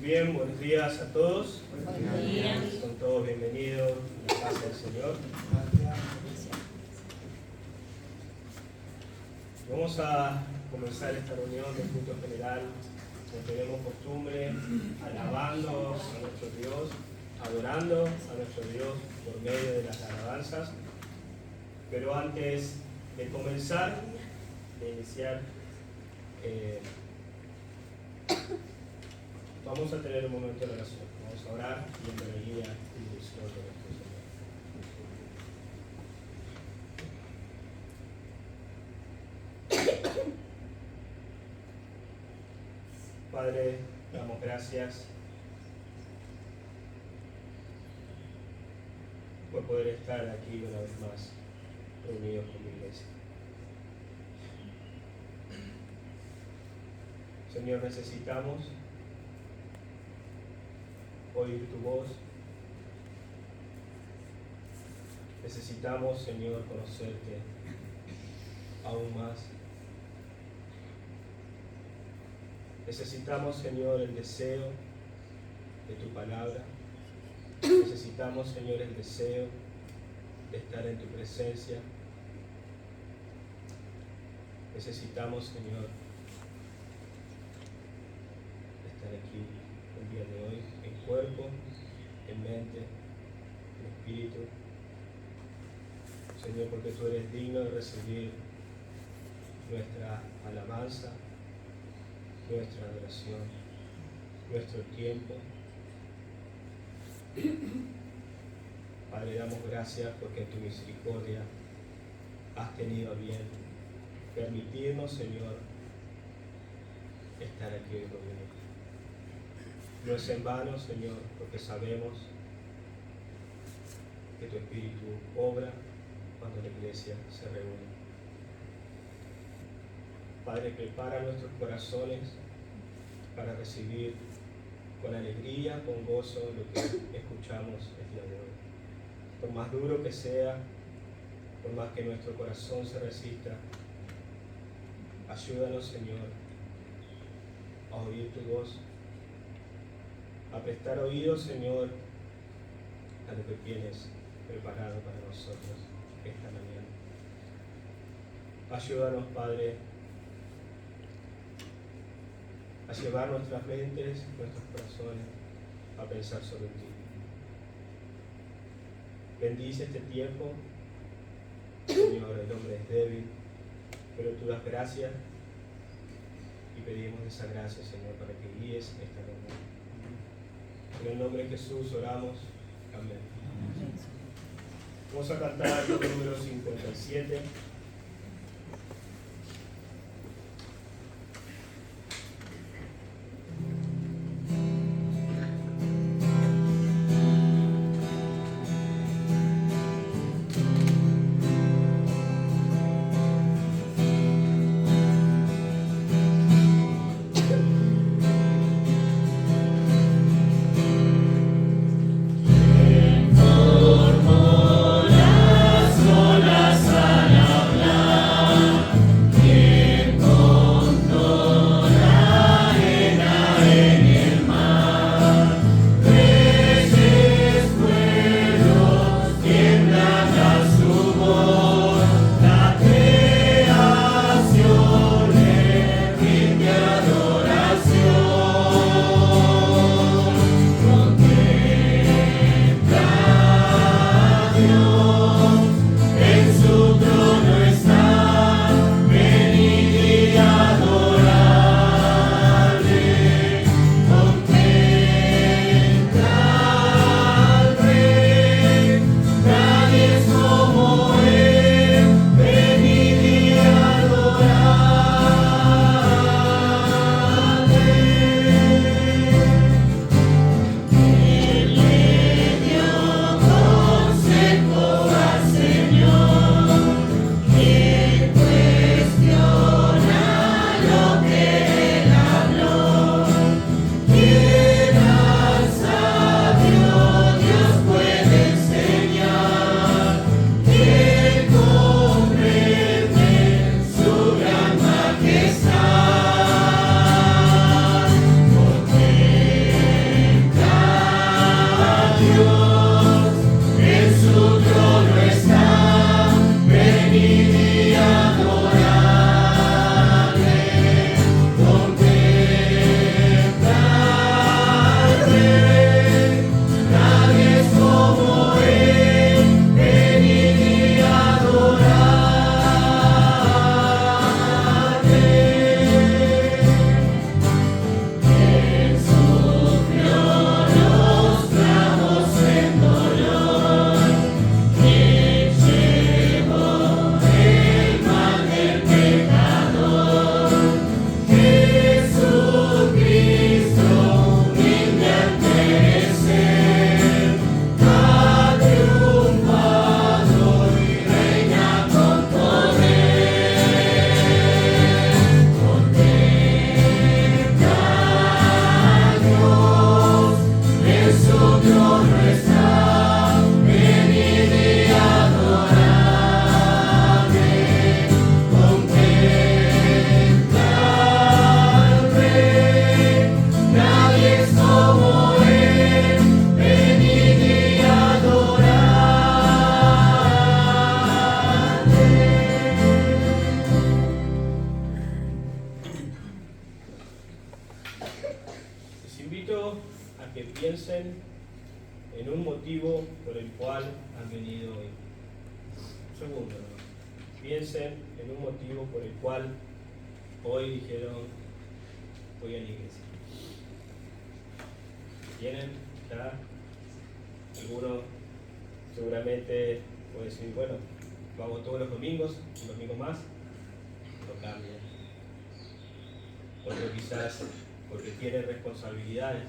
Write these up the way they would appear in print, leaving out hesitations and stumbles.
Bien, buenos días a todos. Buenos días. Son todos bienvenidos a la casa del Señor. Vamos a comenzar esta reunión del culto general, como tenemos costumbre, alabando a nuestro Dios, adorando a nuestro Dios por medio de las alabanzas. Pero antes de comenzar, de iniciar, vamos a tener un momento de oración. Vamos a orar y en la guía y dirección de nuestro Señor. Padre, damos gracias por poder estar aquí una vez más reunidos con mi iglesia. Señor, necesitamos oír tu voz. Necesitamos, Señor, conocerte aún más. Necesitamos, Señor, el deseo de tu palabra. Necesitamos, Señor, el deseo de estar en tu presencia. Necesitamos, Señor, estar aquí el día de hoy, en cuerpo, en mente, en espíritu. Señor, porque tú eres digno de recibir nuestra alabanza, nuestra adoración, nuestro tiempo. Padre, damos gracias porque en tu misericordia has tenido a bien permitirnos, Señor, estar aquí hoy reunidos. No es en vano, Señor, porque sabemos que tu Espíritu obra cuando la iglesia se reúne. Padre, prepara nuestros corazones para recibir con alegría, con gozo lo que escuchamos el día de hoy. Por más duro que sea, por más que nuestro corazón se resista, ayúdanos, Señor, a oír tu voz, a prestar oídos, Señor, a lo que tienes preparado para nosotros esta mañana. Ayúdanos, Padre, a llevar nuestras mentes, nuestros corazones, a pensar sobre ti. Bendice este tiempo, Señor. El hombre es débil, pero tú das gracia y pedimos esa gracia, Señor, para que guíes esta reunión. En el nombre de Jesús oramos. Amén. Vamos a cantar el número 57. Las olas a la invito a que piensen en un motivo por el cual han venido hoy. Un segundo, ¿no? Piensen en un motivo por el cual hoy dijeron, voy a la iglesia. ¿Tienen ya? Alguno seguramente puede decir, bueno, lo hago todos los domingos, un domingo más, lo cambia. Otro quizás porque tiene responsabilidades,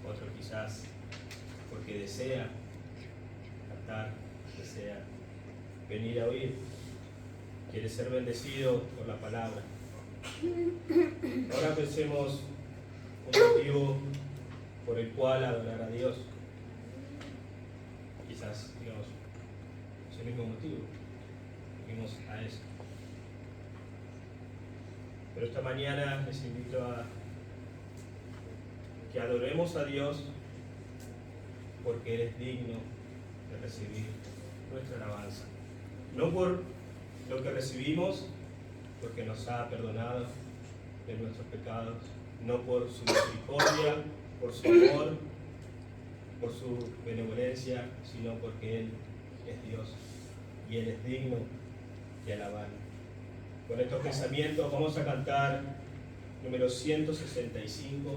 otro quizás porque desea cantar, desea venir a oír, quiere ser bendecido por la palabra. Ahora pensemos un motivo por el cual adorar a Dios. Quizás, digamos, es el mismo motivo. Venimos a eso. Pero esta mañana les invito a que adoremos a Dios porque Él es digno de recibir nuestra alabanza. No por lo que recibimos, porque nos ha perdonado de nuestros pecados, no por su misericordia, por su amor, por su benevolencia, sino porque Él es Dios y Él es digno de alabar. Con estos pensamientos vamos a cantar número 165.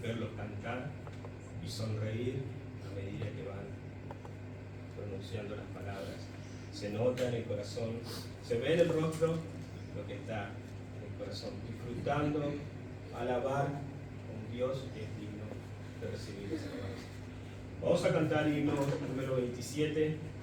verlos cantar y sonreír a medida que van pronunciando las palabras. Se nota en el corazón, se ve en el rostro lo que está en el corazón, disfrutando, alabar a un Dios que es digno de recibir esa alabanza. Vamos a cantar himno número 27.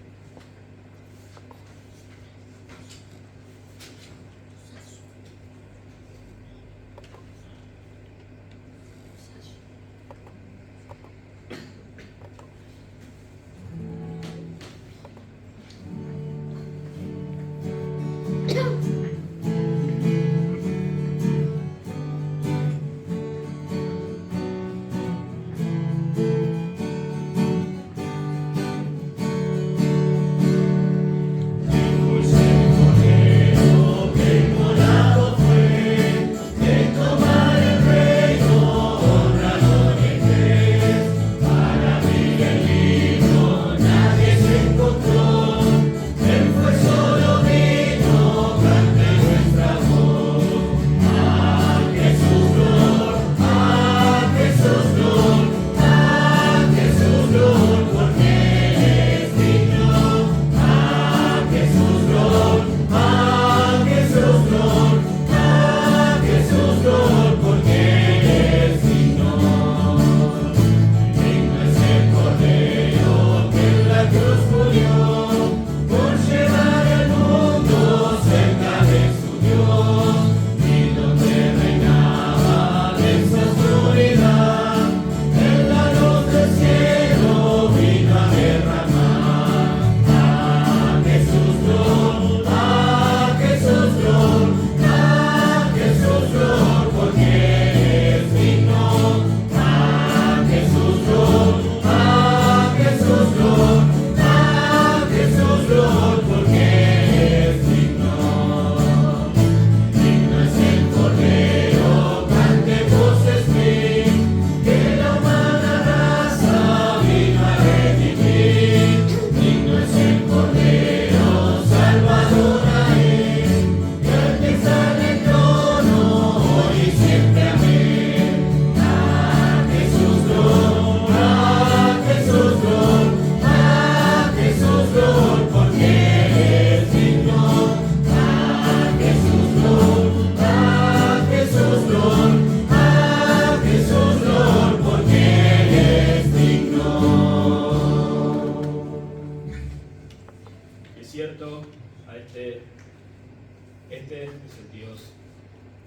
Este es el Dios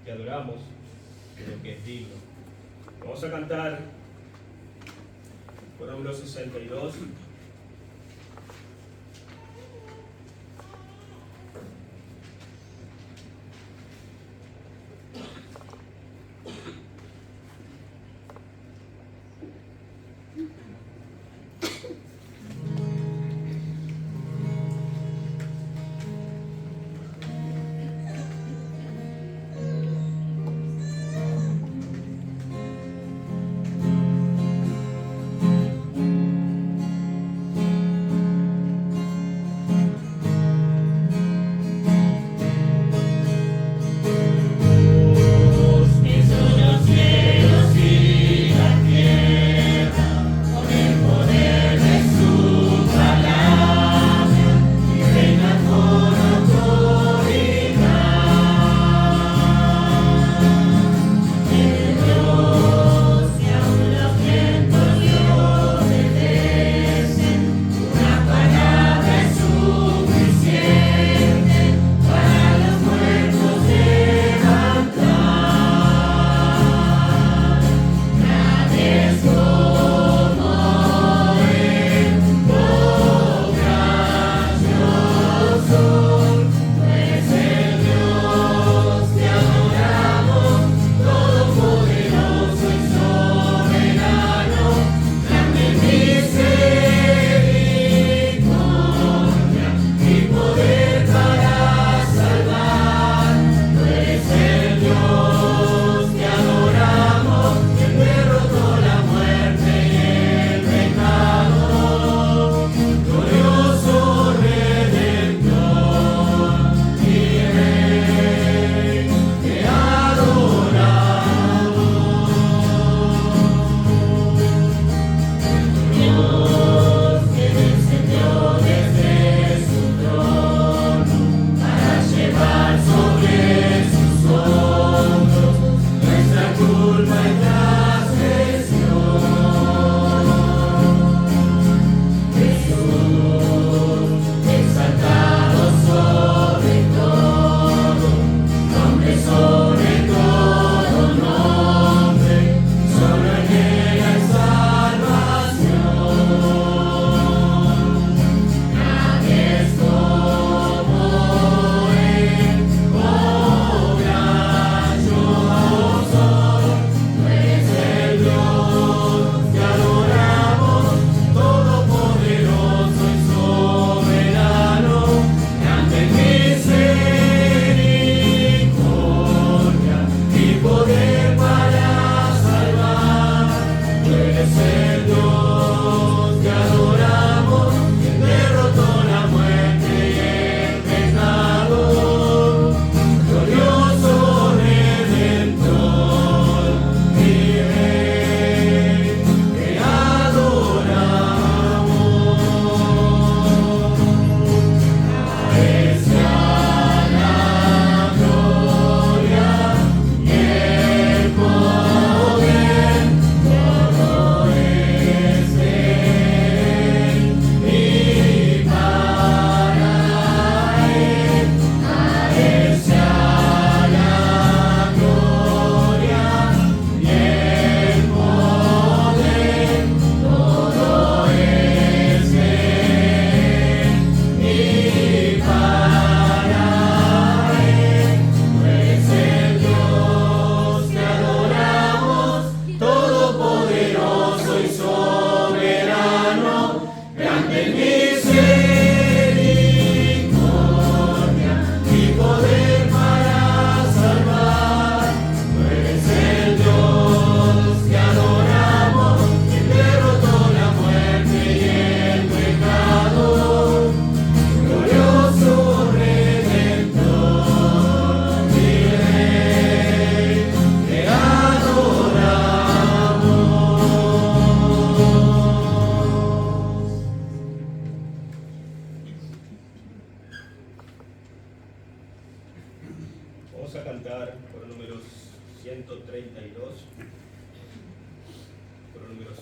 que adoramos, pero que es digno. Vamos a cantar por número 62.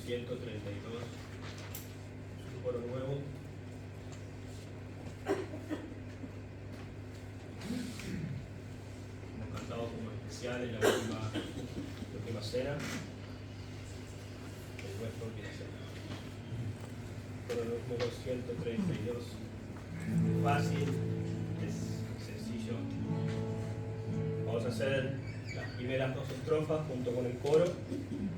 132, un coro nuevo. Hemos cantado como especial en la última cena, después por última cena. Coro número 132, fácil, es sencillo. Vamos a hacer las primeras dos estrofas junto con el coro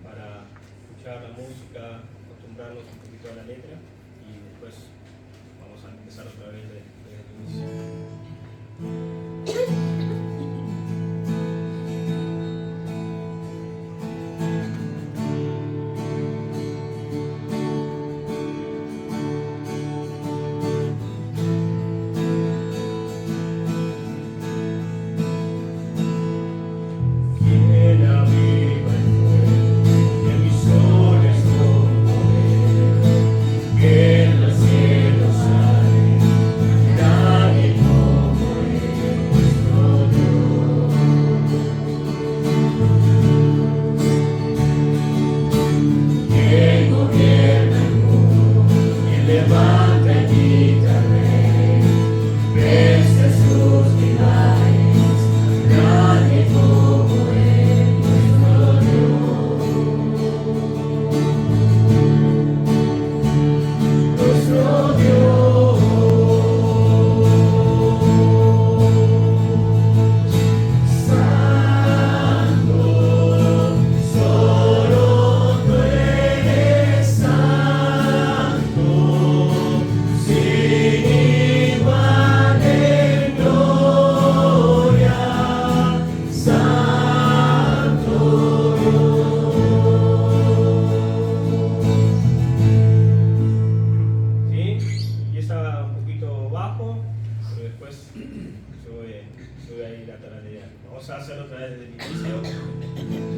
para escuchar la música, acostumbrarnos un poquito a la letra y después vamos a empezar otra vez desde el inicio. Vamos a hacerlo otra vez desde el inicio.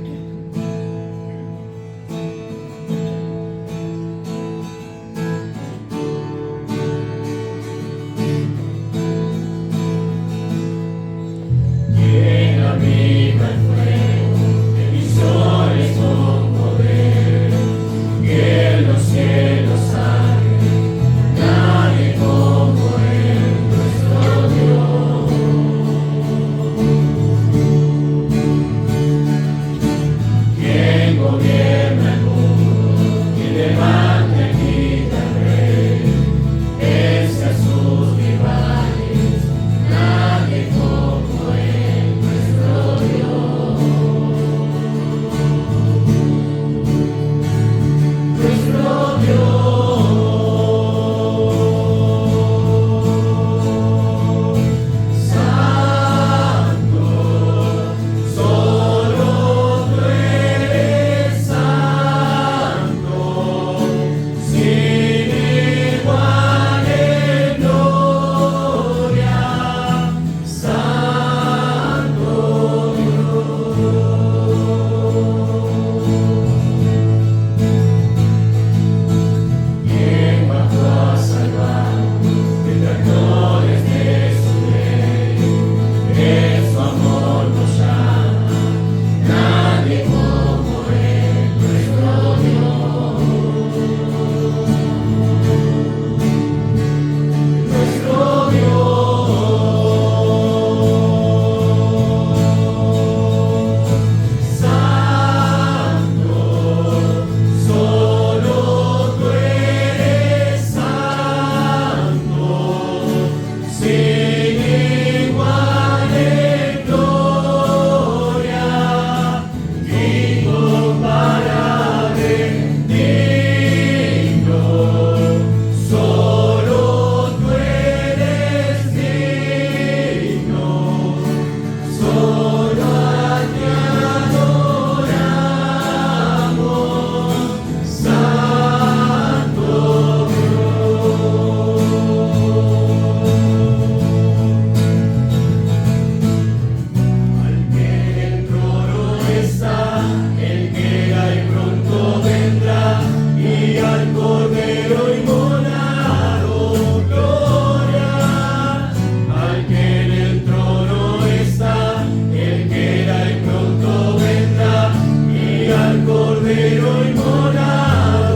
Cordero inmolado.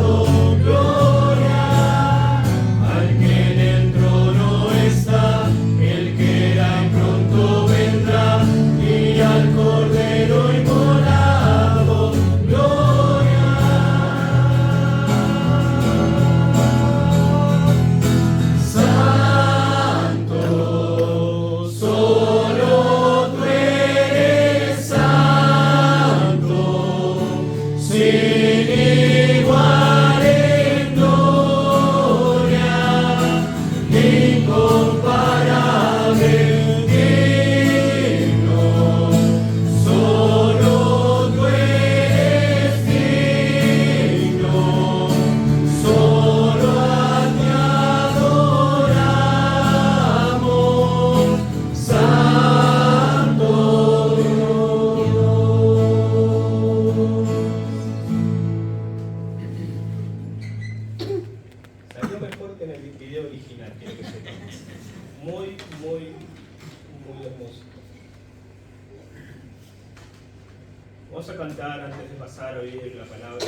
Vamos a cantar antes de pasar a oír la palabra.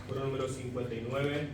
Coro número 59.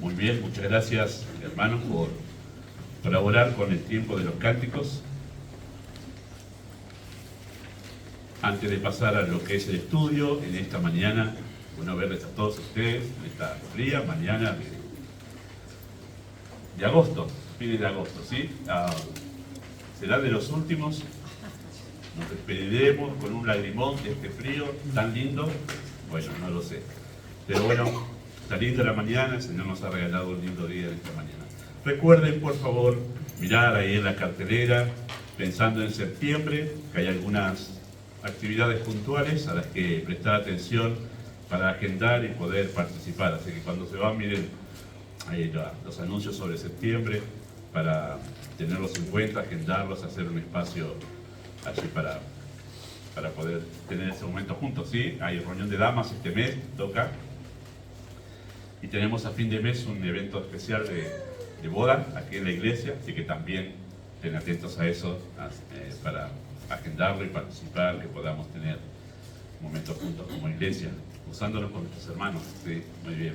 Muy bien, muchas gracias, hermanos, por colaborar con el tiempo de los cánticos. Antes de pasar a lo que es el estudio, en esta mañana, bueno, verles a todos ustedes en esta fría mañana de agosto, fines de agosto, ¿sí? Será de los últimos. Nos despediremos con un lagrimón de este frío tan lindo. Bueno, no lo sé. Pero bueno, está linda la mañana, el Señor nos ha regalado un lindo día en esta mañana. Recuerden, por favor, mirar ahí en la cartelera, pensando en septiembre, que hay algunas actividades puntuales a las que prestar atención para agendar y poder participar. Así que cuando se van, miren ahí los anuncios sobre septiembre para tenerlos en cuenta, agendarlos, hacer un espacio allí para poder tener ese momento juntos. ¿Sí? Hay reunión de damas este mes, toca. Y tenemos a fin de mes un evento especial de boda aquí en la iglesia, así que también estén atentos a eso para agendarlo y participar, que podamos tener momentos juntos como iglesia, usándonos con nuestros hermanos. Sí, muy bien.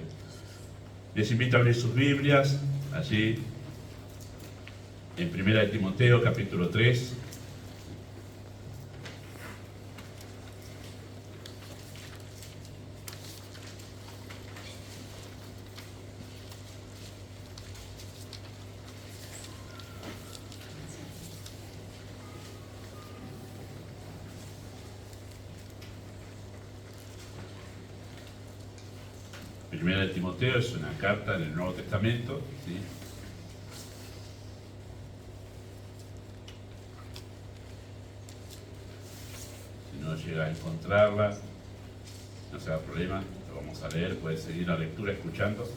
Les invito a abrir sus Biblias allí en 1 de Timoteo capítulo 3. Primera de Timoteo es una carta en el Nuevo Testamento, ¿sí? Si no llega a encontrarla, no se haga problema, lo vamos a leer, puede seguir la lectura escuchando.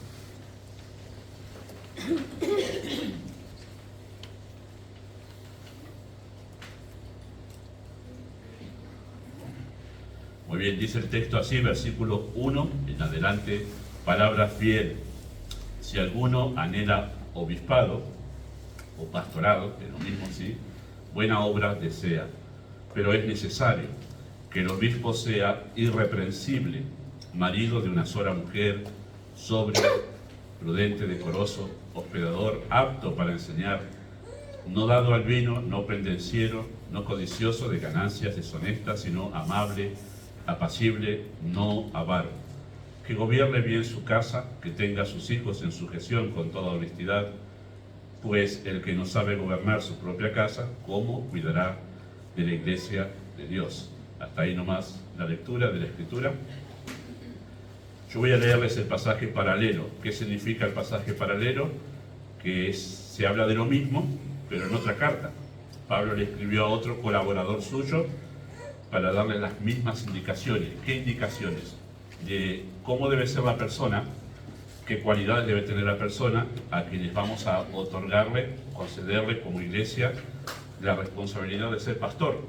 Muy bien, dice el texto así, versículo 1 en adelante, palabra fiel. Si alguno anhela obispado o pastorado, que es lo mismo, sí, buena obra desea, pero es necesario que el obispo sea irreprensible, marido de una sola mujer, sobrio, prudente, decoroso, hospedador, apto para enseñar, no dado al vino, no pendenciero, no codicioso de ganancias deshonestas, sino amable, apacible, no avaro, que gobierne bien su casa, que tenga a sus hijos en sujeción con toda honestidad, pues el que no sabe gobernar su propia casa, ¿cómo cuidará de la iglesia de Dios? Hasta ahí nomás la lectura de la Escritura. Yo voy a leerles el pasaje paralelo. ¿Qué significa el pasaje paralelo? Que se habla de lo mismo, pero en otra carta. Pablo le escribió a otro colaborador suyo para darle las mismas indicaciones. ¿Qué indicaciones? De cómo debe ser la persona, qué cualidades debe tener la persona a quienes vamos a otorgarle, concederle como iglesia la responsabilidad de ser pastor,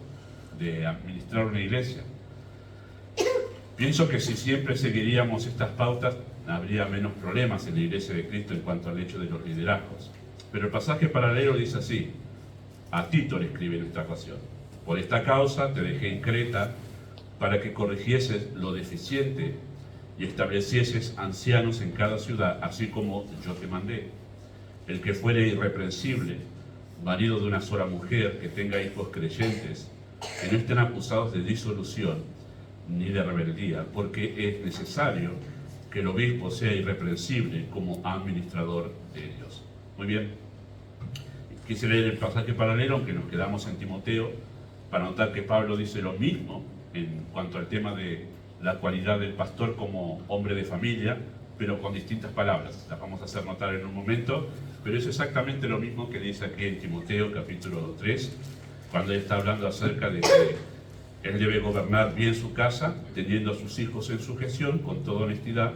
de administrar una iglesia. Pienso que si siempre seguiríamos estas pautas, habría menos problemas en la iglesia de Cristo en cuanto al hecho de los liderazgos. Pero el pasaje paralelo dice así: a Tito le escribe en esta ocasión: por esta causa te dejé en Creta, para que corrigieses lo deficiente y establecieses ancianos en cada ciudad, así como yo te mandé. El que fuere irreprensible, marido de una sola mujer, que tenga hijos creyentes, que no estén acusados de disolución ni de rebeldía, porque es necesario que el obispo sea irreprensible como administrador de Dios. Muy bien. Quise leer el pasaje paralelo, aunque nos quedamos en Timoteo, para notar que Pablo dice lo mismo en cuanto al tema de la cualidad del pastor como hombre de familia, pero con distintas palabras. Las vamos a hacer notar en un momento, pero es exactamente lo mismo que dice aquí en Timoteo capítulo 3, cuando él está hablando acerca de que él debe gobernar bien su casa, teniendo a sus hijos en sujeción con toda honestidad,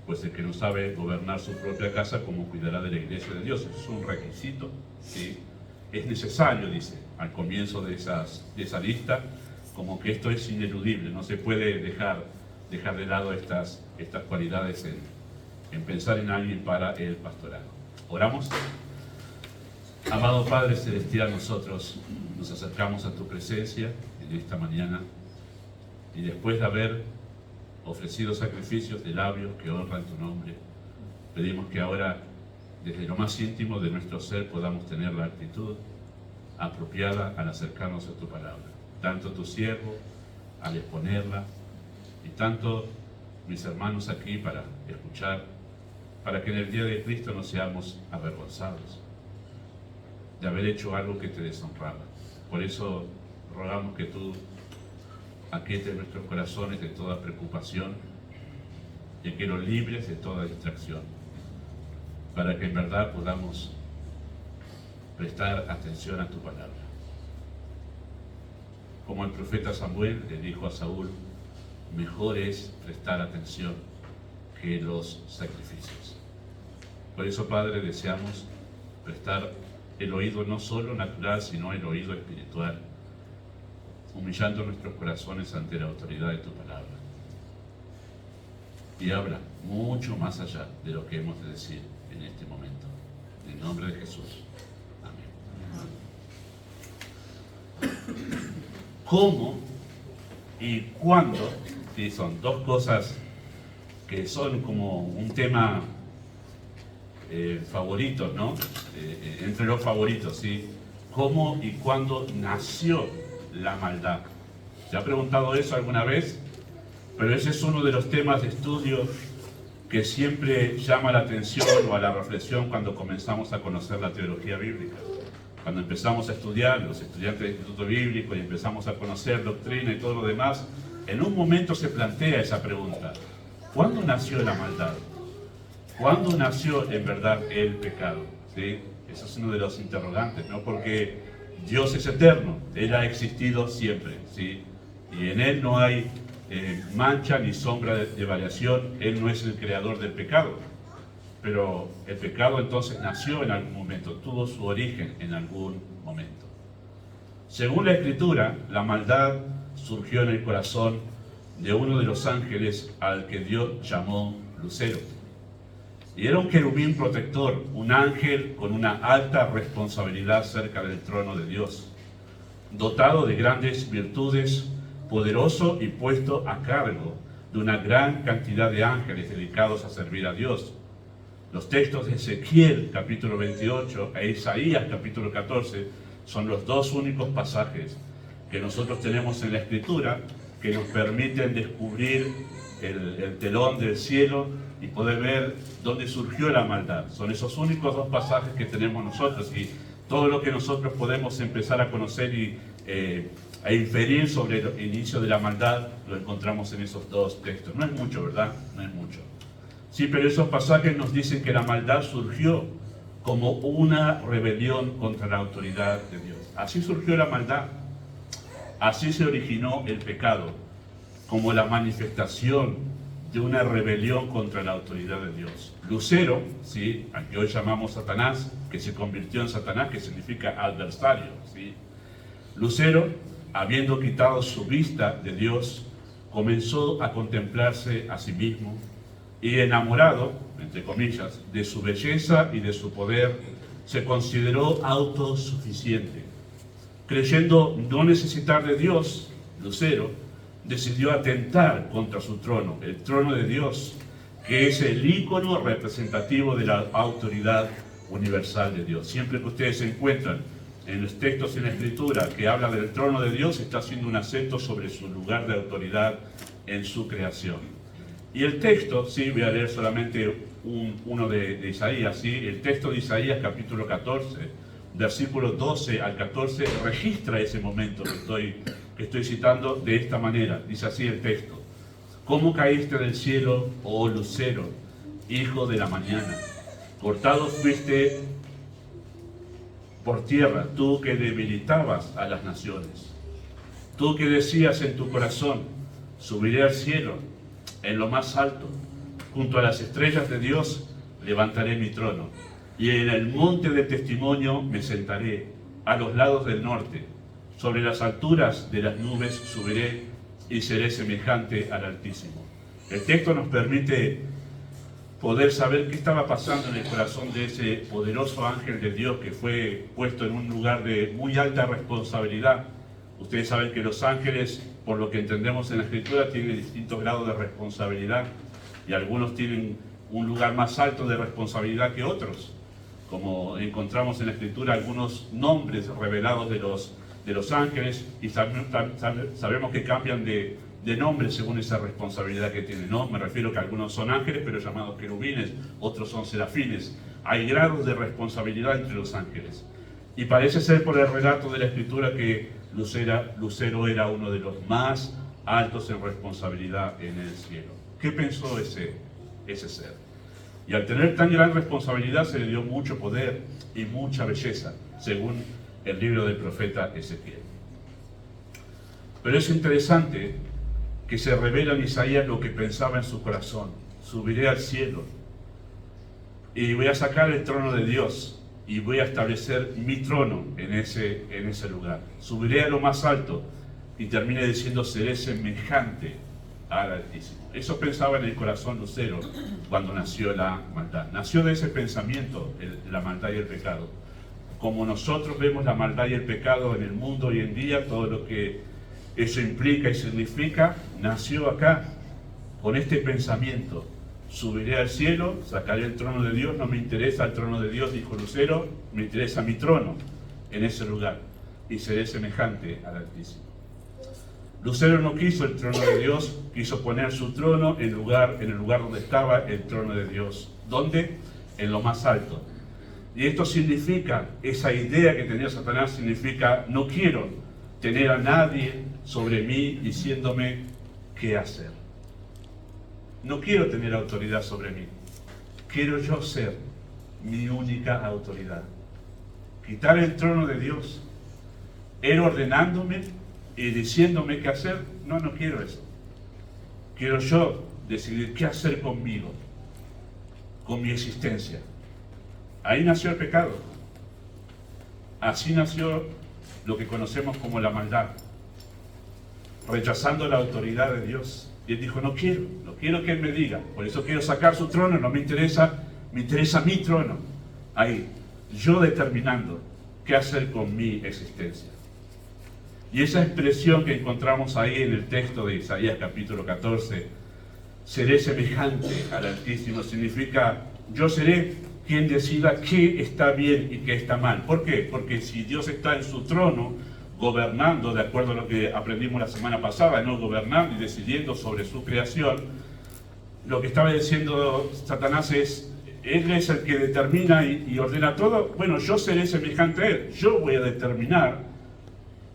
pues el que no sabe gobernar su propia casa, ¿cómo cuidará de la iglesia de Dios? Eso es un requisito, ¿sí? Es necesario, dice, al comienzo de esa lista, como que esto es ineludible, no se puede dejar de lado estas cualidades en pensar en alguien para el pastorado. ¿Oramos? Amado Padre Celestial, nosotros nos acercamos a tu presencia en esta mañana, y después de haber ofrecido sacrificios de labios que honran tu nombre, pedimos que ahora, desde lo más íntimo de nuestro ser, podamos tener la actitud apropiada al acercarnos a tu palabra. Tanto tu siervo al exponerla, y tanto mis hermanos aquí para escuchar, para que en el día de Cristo no seamos avergonzados de haber hecho algo que te deshonraba. Por eso rogamos que tú aquietes nuestros corazones de toda preocupación y que los libres de toda distracción, para que en verdad podamos prestar atención a tu palabra. como el profeta Samuel le dijo a Saúl, mejor es prestar atención que los sacrificios. Por eso, Padre, deseamos prestar el oído no solo natural, sino el oído espiritual, humillando nuestros corazones ante la autoridad de tu palabra. Y habla mucho más allá de lo que hemos de decir en este momento. En el nombre de Jesús. Amén. ¿Cómo y cuándo? Sí, son dos cosas que son como un tema favorito, ¿no? Entre los favoritos, ¿sí? ¿Cómo y cuándo nació la maldad? ¿Se ha preguntado eso alguna vez? Pero ese es uno de los temas de estudio que siempre llama la atención o a la reflexión cuando comenzamos a conocer la teología bíblica. Cuando empezamos a estudiar, los estudiantes del Instituto Bíblico, y empezamos a conocer doctrina y todo lo demás, en un momento se plantea esa pregunta: ¿cuándo nació la maldad? ¿Cuándo nació en verdad el pecado? ¿Sí? Eso es uno de los interrogantes, ¿no? Porque Dios es eterno, Él ha existido siempre, ¿sí? Y en Él no hay mancha ni sombra de variación. Él no es el creador del pecado. Pero el pecado entonces nació en algún momento, tuvo su origen en algún momento. Según la Escritura, la maldad surgió en el corazón de uno de los ángeles al que Dios llamó Lucero. Y era un querubín protector, un ángel con una alta responsabilidad cerca del trono de Dios, dotado de grandes virtudes, poderoso y puesto a cargo de una gran cantidad de ángeles dedicados a servir a Dios. Los textos de Ezequiel capítulo 28 e Isaías capítulo 14 son los dos únicos pasajes que nosotros tenemos en la Escritura que nos permiten descubrir el telón del cielo y poder ver dónde surgió la maldad. Son esos únicos dos pasajes que tenemos nosotros, y todo lo que nosotros podemos empezar a conocer y a inferir sobre el inicio de la maldad lo encontramos en esos dos textos. No es mucho, ¿verdad? No es mucho. Sí, pero esos pasajes nos dicen que la maldad surgió como una rebelión contra la autoridad de Dios. Así surgió la maldad. Así se originó el pecado, como la manifestación de una rebelión contra la autoridad de Dios. Lucero, ¿sí?, al que hoy llamamos Satanás, que se convirtió en Satanás, que significa adversario, ¿sí? Lucero, habiendo quitado su vista de Dios, comenzó a contemplarse a sí mismo, y enamorado, entre comillas, de su belleza y de su poder, se consideró autosuficiente. Creyendo no necesitar de Dios, Lucero decidió atentar contra su trono, el trono de Dios, que es el ícono representativo de la autoridad universal de Dios. Siempre que ustedes se encuentran en los textos en la Escritura que habla del trono de Dios, está haciendo un acento sobre su lugar de autoridad en su creación. Y el texto, sí, voy a leer solamente uno de Isaías, sí, el texto de Isaías capítulo 14, versículos 12 al 14, registra ese momento que estoy citando de esta manera. Dice así el texto: ¿Cómo caíste del cielo, oh lucero, hijo de la mañana? Cortado fuiste por tierra, tú que debilitabas a las naciones. Tú que decías en tu corazón: subiré al cielo, en lo más alto, junto a las estrellas de Dios levantaré mi trono, y en el monte de testimonio me sentaré, a los lados del norte. Sobre las alturas de las nubes subiré y seré semejante al Altísimo. El texto nos permite poder saber qué estaba pasando en el corazón de ese poderoso ángel de Dios que fue puesto en un lugar de muy alta responsabilidad. Ustedes saben que los ángeles, por lo que entendemos en la Escritura, tienen distintos grados de responsabilidad, y algunos tienen un lugar más alto de responsabilidad que otros. Como encontramos en la Escritura algunos nombres revelados de los ángeles, y sabemos que cambian de nombre según esa responsabilidad que tienen, ¿no? Me refiero que algunos son ángeles, pero llamados querubines, otros son serafines. Hay grados de responsabilidad entre los ángeles. Y parece ser por el relato de la Escritura que Lucero era uno de los más altos en responsabilidad en el cielo. ¿Qué pensó ese ser? Y al tener tan gran responsabilidad se le dio mucho poder y mucha belleza, según el libro del profeta Ezequiel. Pero es interesante que se revela en Isaías lo que pensaba en su corazón. Subiré al cielo y voy a sacar el trono de Dios y voy a establecer mi trono en ese lugar. Subiré a lo más alto y termina diciendo, seré semejante al Altísimo. Eso pensaba en el corazón Lucero cuando nació la maldad. Nació de ese pensamiento, la maldad y el pecado. Como nosotros vemos la maldad y el pecado en el mundo hoy en día, todo lo que eso implica y significa, nació acá, con este pensamiento. Subiré al cielo, sacaré el trono de Dios, no me interesa el trono de Dios, dijo Lucero, me interesa mi trono en ese lugar, y seré semejante al Altísimo. Lucero no quiso el trono de Dios, quiso poner su trono en el lugar donde estaba el trono de Dios. ¿Dónde? En lo más alto. Y esto significa, esa idea que tenía Satanás significa, no quiero tener a nadie sobre mí diciéndome qué hacer. No quiero tener autoridad sobre mí. Quiero yo ser mi única autoridad. Quitar el trono de Dios. Él ordenándome y diciéndome qué hacer. No quiero eso. Quiero yo decidir qué hacer conmigo, con mi existencia. Ahí nació el pecado. Así nació lo que conocemos como la maldad. Rechazando la autoridad de Dios. Y él dijo, no quiero que él me diga. Por eso quiero sacar su trono, no me interesa mi trono. Ahí, yo determinando qué hacer con mi existencia. Y esa expresión que encontramos ahí en el texto de Isaías capítulo 14, seré semejante al Altísimo, significa, yo seré quien decida qué está bien y qué está mal. ¿Por qué? Porque si Dios está en su trono, gobernando, de acuerdo a lo que aprendimos la semana pasada, no gobernando y decidiendo sobre su creación, lo que estaba diciendo Satanás es, él es el que determina y ordena todo. Bueno, yo seré semejante a él, yo voy a determinar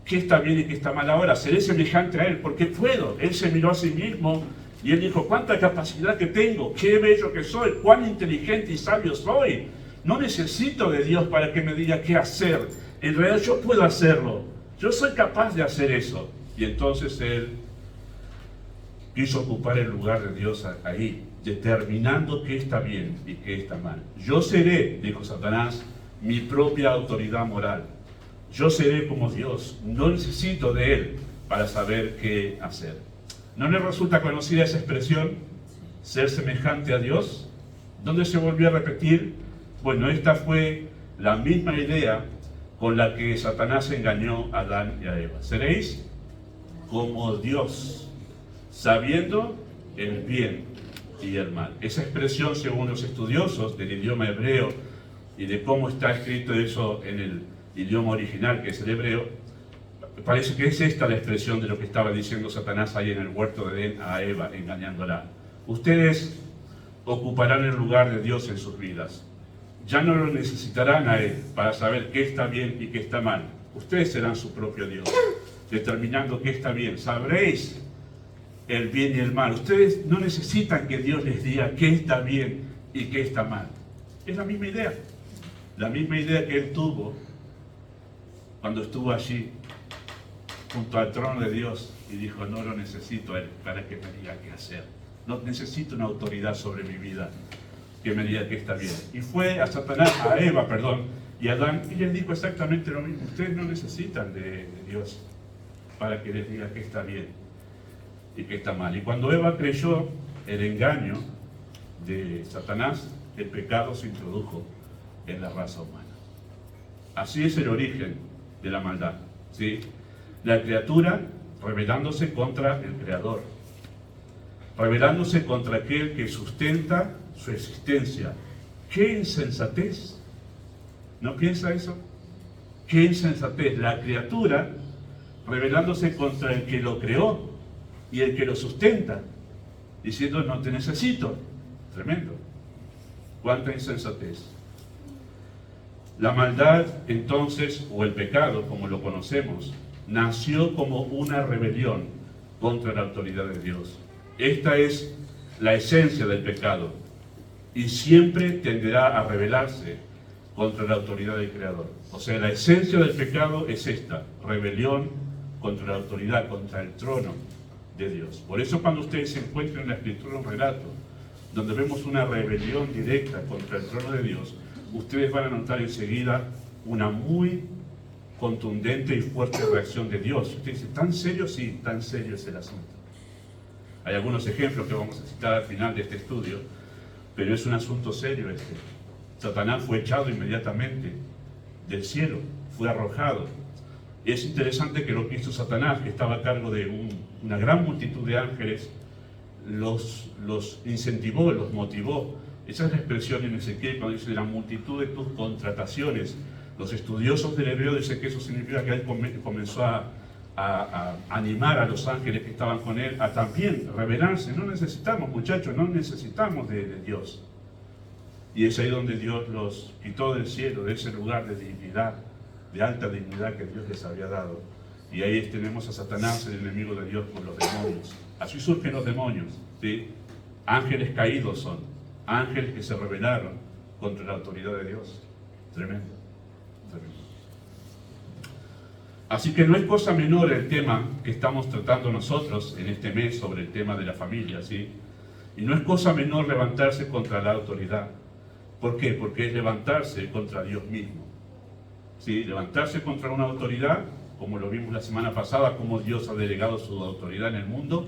qué está bien y qué está mal ahora, seré semejante a él, porque puedo. Él se miró a sí mismo y él dijo, cuánta capacidad que tengo, qué bello que soy, cuán inteligente y sabio soy. No necesito de Dios para que me diga qué hacer, en realidad yo puedo hacerlo. Yo soy capaz de hacer eso. Y entonces él quiso ocupar el lugar de Dios ahí, determinando qué está bien y qué está mal. Yo seré, dijo Satanás, mi propia autoridad moral. Yo seré como Dios. No necesito de él para saber qué hacer. ¿No le resulta conocida esa expresión? Ser semejante a Dios. ¿Dónde se volvió a repetir? Bueno, esta fue la misma idea con la que Satanás engañó a Adán y a Eva. Seréis como Dios, sabiendo el bien y el mal. Esa expresión, según los estudiosos del idioma hebreo y de cómo está escrito eso en el idioma original, que es el hebreo, parece que es esta la expresión de lo que estaba diciendo Satanás ahí en el huerto de Edén a Eva, engañándola. Ustedes ocuparán el lugar de Dios en sus vidas. Ya no lo necesitarán a Él para saber qué está bien y qué está mal. Ustedes serán su propio Dios, determinando qué está bien. Sabréis el bien y el mal. Ustedes no necesitan que Dios les diga qué está bien y qué está mal. Es la misma idea. La misma idea que Él tuvo cuando estuvo allí junto al trono de Dios y dijo, no lo necesito a Él para que me diga qué hacer. No necesito una autoridad sobre mi vida que me diga que está bien. Y fue a Eva, y a Adán, y les dijo exactamente lo mismo. Ustedes no necesitan de Dios para que les diga que está bien y que está mal. Y cuando Eva creyó el engaño de Satanás, el pecado se introdujo en la raza humana. Así es el origen de la maldad, ¿sí? La criatura rebelándose contra el Creador, rebelándose contra aquel que sustenta su existencia. ¡Qué insensatez! ¿No piensa eso? ¡Qué insensatez! La criatura rebelándose contra el que lo creó y el que lo sustenta, diciendo, no te necesito. Tremendo. ¡Cuánta insensatez! La maldad, entonces, o el pecado, como lo conocemos, nació como una rebelión contra la autoridad de Dios. Esta es la esencia del pecado y siempre tenderá a rebelarse contra la autoridad del Creador. O sea, la esencia del pecado es esta, rebelión contra la autoridad, contra el trono de Dios. Por eso cuando ustedes se encuentran en la Escritura un relato donde vemos una rebelión directa contra el trono de Dios, ustedes van a notar enseguida una muy contundente y fuerte reacción de Dios. Ustedes dicen, ¿tan serio? Sí, tan serio es el asunto. Hay algunos ejemplos que vamos a citar al final de este estudio, pero es un asunto serio este. Satanás fue echado inmediatamente del cielo, fue arrojado. Es interesante que lo que hizo Satanás, que estaba a cargo de una gran multitud de ángeles, los incentivó, los motivó. Esa es la expresión en Ezequiel cuando dice la multitud de tus contrataciones. Los estudiosos del hebreo dicen que eso significa que él comenzó a animar a los ángeles que estaban con él a también rebelarse. No necesitamos, muchachos, no necesitamos de Dios. Y es ahí donde Dios los quitó del cielo, de ese lugar de dignidad, de alta dignidad que Dios les había dado. Y ahí tenemos a Satanás, el enemigo de Dios, con los demonios. Así surgen los demonios, ¿sí? Ángeles caídos son, ángeles que se rebelaron contra la autoridad de Dios. Tremendo, tremendo. Así que no es cosa menor el tema que estamos tratando nosotros en este mes sobre el tema de la familia, ¿sí? Y no es cosa menor levantarse contra la autoridad. ¿Por qué? Porque es levantarse contra Dios mismo. ¿Sí? Levantarse contra una autoridad, como lo vimos la semana pasada, como Dios ha delegado su autoridad en el mundo.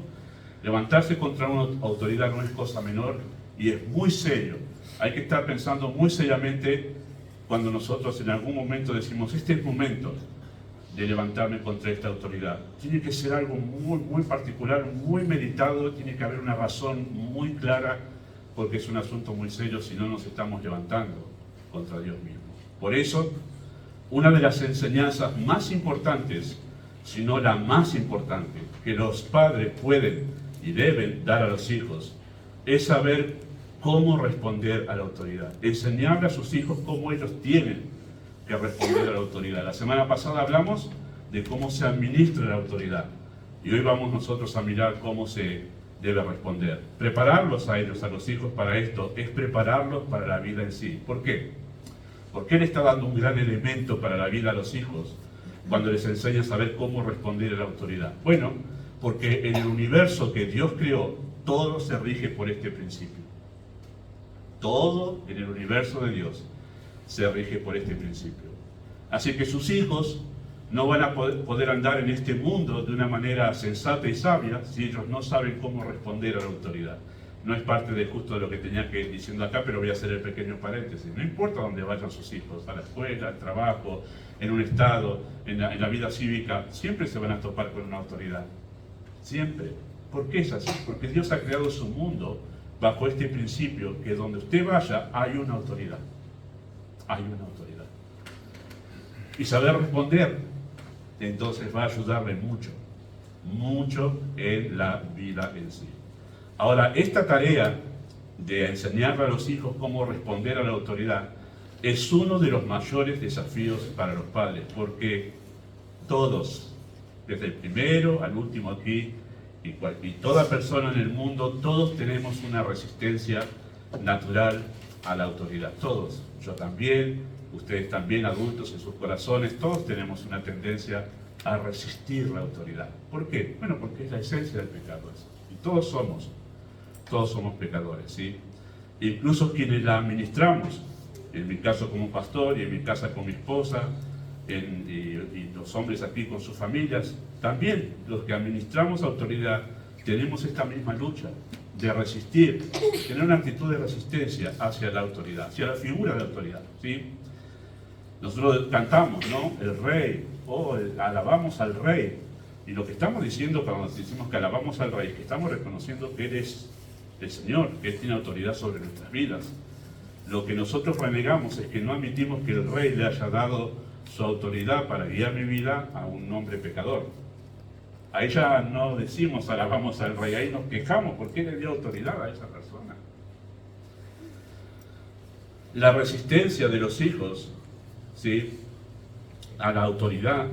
Levantarse contra una autoridad no es cosa menor y es muy serio. Hay que estar pensando muy seriamente cuando nosotros en algún momento decimos, este es el momento de levantarme contra esta autoridad. Tiene que ser algo muy, muy particular, muy meditado, tiene que haber una razón muy clara, porque es un asunto muy serio si no nos estamos levantando contra Dios mismo. Por eso, una de las enseñanzas más importantes, si no la más importante, que los padres pueden y deben dar a los hijos, es saber cómo responder a la autoridad. Enseñarle a sus hijos cómo ellos tienen que responder a la autoridad. La semana pasada hablamos de cómo se administra la autoridad. Y hoy vamos nosotros a mirar cómo se debe responder. Prepararlos a ellos, a los hijos, para esto, es prepararlos para la vida en sí. ¿Por qué? Porque Él está dando un gran elemento para la vida a los hijos cuando les enseña a saber cómo responder a la autoridad. Bueno, porque en el universo que Dios creó, todo se rige por este principio. Todo en el universo de Dios se rige por este principio. Así que sus hijos no van a poder andar en este mundo de una manera sensata y sabia si ellos no saben cómo responder a la autoridad. No es parte de justo de lo que tenía que ir diciendo acá, pero voy a hacer el pequeño paréntesis. No importa dónde vayan sus hijos, a la escuela, al trabajo, en un estado, en la vida cívica, siempre se van a topar con una autoridad. Siempre. ¿Por qué es así? Porque Dios ha creado su mundo bajo este principio, que donde usted vaya hay una autoridad. Hay una autoridad. Y saber responder, entonces va a ayudarle mucho, mucho en la vida en sí. Ahora, esta tarea de enseñarle a los hijos cómo responder a la autoridad es uno de los mayores desafíos para los padres, porque todos, desde el primero al último aquí, y toda persona en el mundo, todos tenemos una resistencia natural a la autoridad. Todos, yo también, ustedes también, adultos en sus corazones, todos tenemos una tendencia a resistir la autoridad. ¿Por qué? Bueno, porque es la esencia del pecado eso. Y todos somos pecadores, ¿sí? Incluso quienes la administramos, en mi caso como pastor y en mi casa con mi esposa, y los hombres aquí con sus familias, también los que administramos autoridad tenemos esta misma lucha de resistir, tener una actitud de resistencia hacia la autoridad, hacia la figura de autoridad, ¿sí? Nosotros cantamos, ¿no? El rey, alabamos al rey. Y lo que estamos diciendo cuando decimos que alabamos al rey, que estamos reconociendo que Él es el Señor, que Él tiene autoridad sobre nuestras vidas. Lo que nosotros renegamos es que no admitimos que el rey le haya dado su autoridad para guiar mi vida a un hombre pecador. Ahí ya no decimos alabamos al rey, ahí nos quejamos porque Él le dio autoridad a esa persona. La resistencia de los hijos, ¿sí?, a la autoridad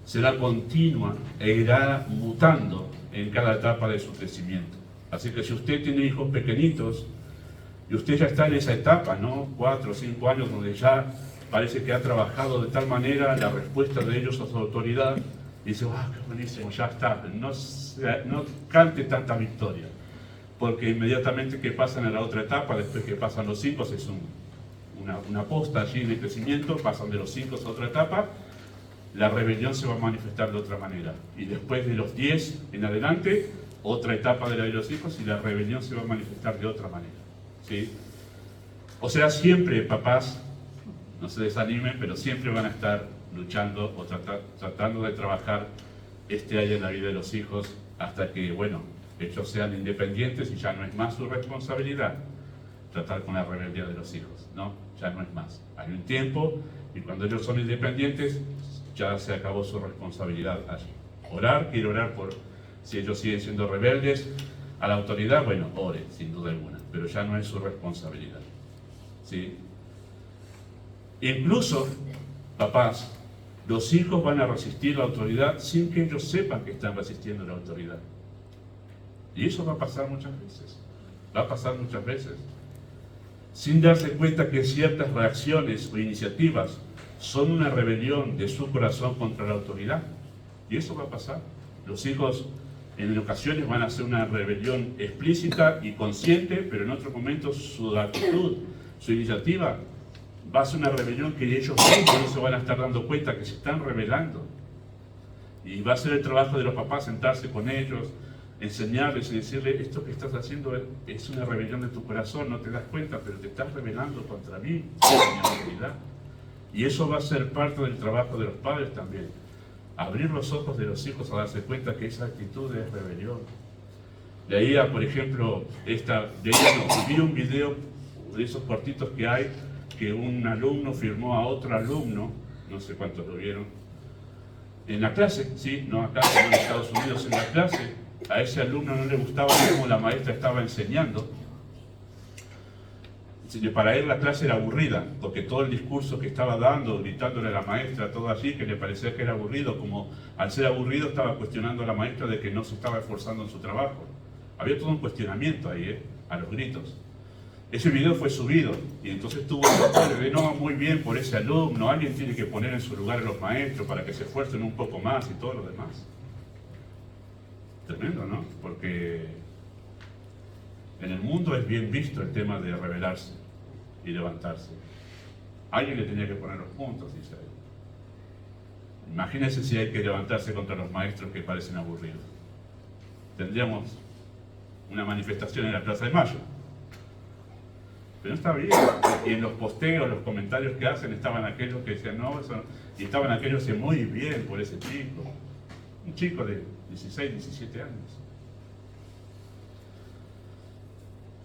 será continua e irá mutando en cada etapa de su crecimiento. Así que si usted tiene hijos pequeñitos y usted ya está en esa etapa, ¿no?, 4 o 5 años, donde ya parece que ha trabajado de tal manera la respuesta de ellos a su autoridad, Y dice, qué buenísimo, ya está, no cante tanta victoria. Porque inmediatamente que pasan a la otra etapa, después que pasan los 5, es una posta allí de crecimiento, pasan de los 5 a otra etapa, la rebelión se va a manifestar de otra manera. Y después de los 10 en adelante, otra etapa de la vida de los hijos y la rebelión se va a manifestar de otra manera. ¿Sí? O sea, siempre, papás, no se desanimen, pero siempre van a estar luchando o tratando de trabajar este área en la vida de los hijos hasta que, bueno, ellos sean independientes y ya no es más su responsabilidad tratar con la rebeldía de los hijos, ¿no? Ya no es más. Hay un tiempo y cuando ellos son independientes ya se acabó su responsabilidad allí. Quiero orar por si ellos siguen siendo rebeldes a la autoridad, bueno, ore, sin duda alguna, pero ya no es su responsabilidad. ¿Sí? Incluso, papás, los hijos van a resistir la autoridad sin que ellos sepan que están resistiendo la autoridad. Y eso va a pasar muchas veces. Va a pasar muchas veces. Sin darse cuenta que ciertas reacciones o iniciativas son una rebelión de su corazón contra la autoridad. Y eso va a pasar. Los hijos en ocasiones van a hacer una rebelión explícita y consciente, pero en otros momentos su actitud, su iniciativa, va a ser una rebelión que ellos mismos no se van a estar dando cuenta que se están rebelando. Y va a ser el trabajo de los papás sentarse con ellos, enseñarles y decirles, esto que estás haciendo es una rebelión de tu corazón, no te das cuenta, pero te estás rebelando contra mí, mi autoridad. Y eso va a ser parte del trabajo de los padres también. Abrir los ojos de los hijos a darse cuenta que esa actitud es rebelión. Leía, por ejemplo, vi un video de esos cortitos que hay, que un alumno firmó a otro alumno, no sé cuántos lo vieron, en la clase, sí, no acá, sino en Estados Unidos, en la clase, a ese alumno no le gustaba cómo la maestra estaba enseñando. Para él la clase era aburrida, porque todo el discurso que estaba dando, gritándole a la maestra, todo así, que le parecía que era aburrido, como al ser aburrido estaba cuestionando a la maestra de que no se estaba esforzando en su trabajo. Había todo un cuestionamiento ahí, a los gritos. Ese video fue subido, y entonces tuvo el doctor de no, muy bien por ese alumno, alguien tiene que poner en su lugar a los maestros para que se esfuercen un poco más y todo lo demás. Tremendo, ¿no? Porque en el mundo es bien visto el tema de rebelarse y levantarse. Alguien le tenía que poner los puntos, dice él. Imagínense si hay que levantarse contra los maestros que parecen aburridos. Tendríamos una manifestación en la Plaza de Mayo. Pero no está bien. Y en los posteos, los comentarios que hacen, estaban aquellos que decían no, eso no. Y estaban aquellos que muy bien por ese chico. Un chico de 16, 17 años.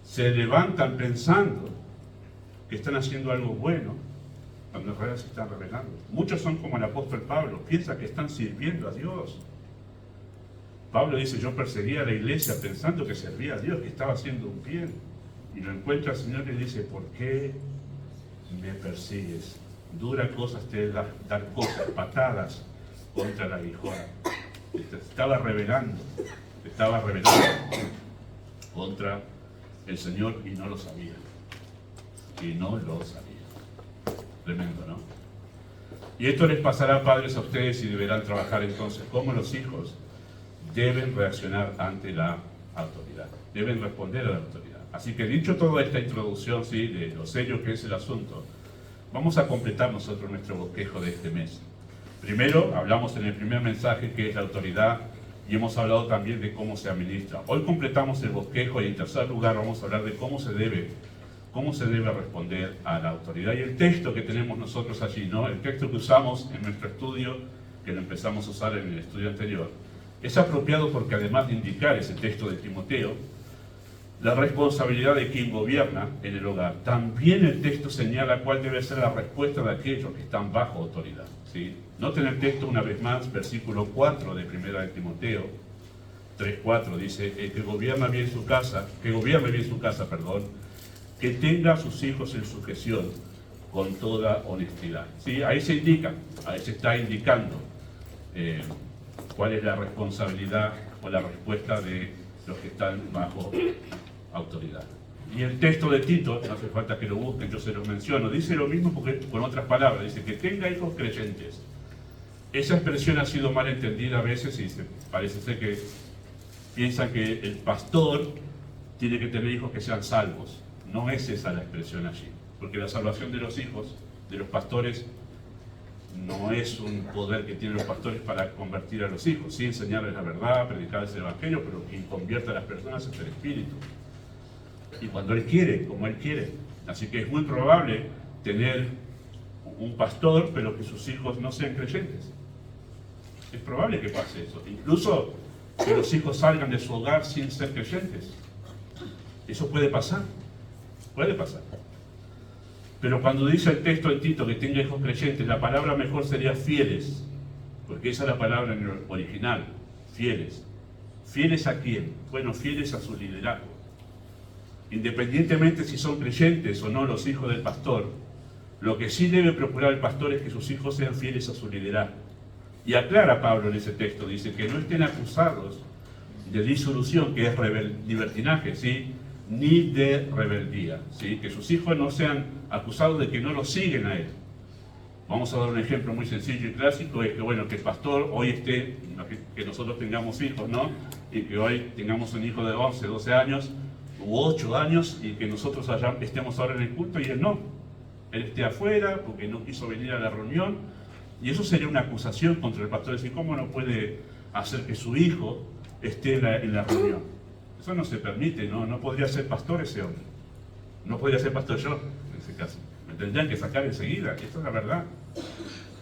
Se levantan pensando que están haciendo algo bueno, cuando en realidad se están rebelando. Muchos son como el apóstol Pablo, piensa que están sirviendo a Dios. Pablo dice, yo perseguía a la iglesia pensando que servía a Dios, que estaba haciendo un bien. Y lo encuentra el Señor y le dice, ¿por qué me persigues? Dura cosas te da dar cosas, patadas contra la aguijona. Te estaba rebelando contra el Señor y no lo sabía. Y no lo sabía. Tremendo, ¿no? Y esto les pasará, padres, a ustedes y deberán trabajar entonces cómo los hijos deben reaccionar ante la autoridad. Deben responder a la autoridad. Así que dicho toda esta introducción, ¿sí?, de lo serio que es el asunto, vamos a completar nosotros nuestro bosquejo de este mes. Primero, hablamos en el primer mensaje que es la autoridad y hemos hablado también de cómo se administra. Hoy completamos el bosquejo y en tercer lugar vamos a hablar de cómo se debe responder a la autoridad. Y el texto que tenemos nosotros allí, ¿no? El texto que usamos en nuestro estudio, que lo empezamos a usar en el estudio anterior, es apropiado porque además de indicar ese texto de Timoteo, la responsabilidad de quien gobierna en el hogar, también el texto señala cuál debe ser la respuesta de aquellos que están bajo autoridad, ¿sí? Noten el texto una vez más, versículo 4 de 1 de Timoteo 3:4, dice, que gobierne bien su casa, que tenga a sus hijos en sujeción con toda honestidad. ¿Sí? Ahí se está indicando cuál es la responsabilidad o la respuesta de los que están bajo autoridad. Y el texto de Tito, no hace falta que lo busquen, yo se los menciono, dice lo mismo porque con otras palabras, dice que tenga hijos creyentes. esa expresión ha sido mal entendida a veces y parece ser que piensan que el pastor tiene que tener hijos que sean salvos. No es esa la expresión allí, porque la salvación de los hijos, de los pastores, no es un poder que tienen los pastores para convertir a los hijos, sí enseñarles la verdad, predicarles el evangelio, pero quien convierte a las personas es el Espíritu. Y cuando Él quiere, como Él quiere. Así que es muy probable tener un pastor, pero que sus hijos no sean creyentes. Es probable que pase eso. Incluso que los hijos salgan de su hogar sin ser creyentes. Eso puede pasar. Puede pasar. Pero cuando dice el texto en Tito que tenga hijos creyentes, la palabra mejor sería fieles, porque esa es la palabra en el original, fieles. ¿Fieles a quién? Bueno, fieles a su liderazgo. Independientemente si son creyentes o no los hijos del pastor, lo que sí debe procurar el pastor es que sus hijos sean fieles a su liderazgo. Y aclara Pablo en ese texto, dice que no estén acusados de disolución, que es libertinaje, ¿sí?, ni de rebeldía, ¿sí?, que sus hijos no sean acusados de que no lo siguen a él. Vamos a dar un ejemplo muy sencillo y clásico, es que bueno, que el pastor hoy esté, que nosotros tengamos hijos, ¿no?, y que hoy tengamos un hijo de 11, 12 años u 8 años y que nosotros estemos ahora en el culto y él no. Él esté afuera porque no quiso venir a la reunión, y eso sería una acusación contra el pastor, decir, ¿cómo no puede hacer que su hijo esté en la reunión? Eso no se permite, no podría ser pastor ese hombre. No podría ser pastor yo, en ese caso. Me tendrían que sacar enseguida, esto es la verdad.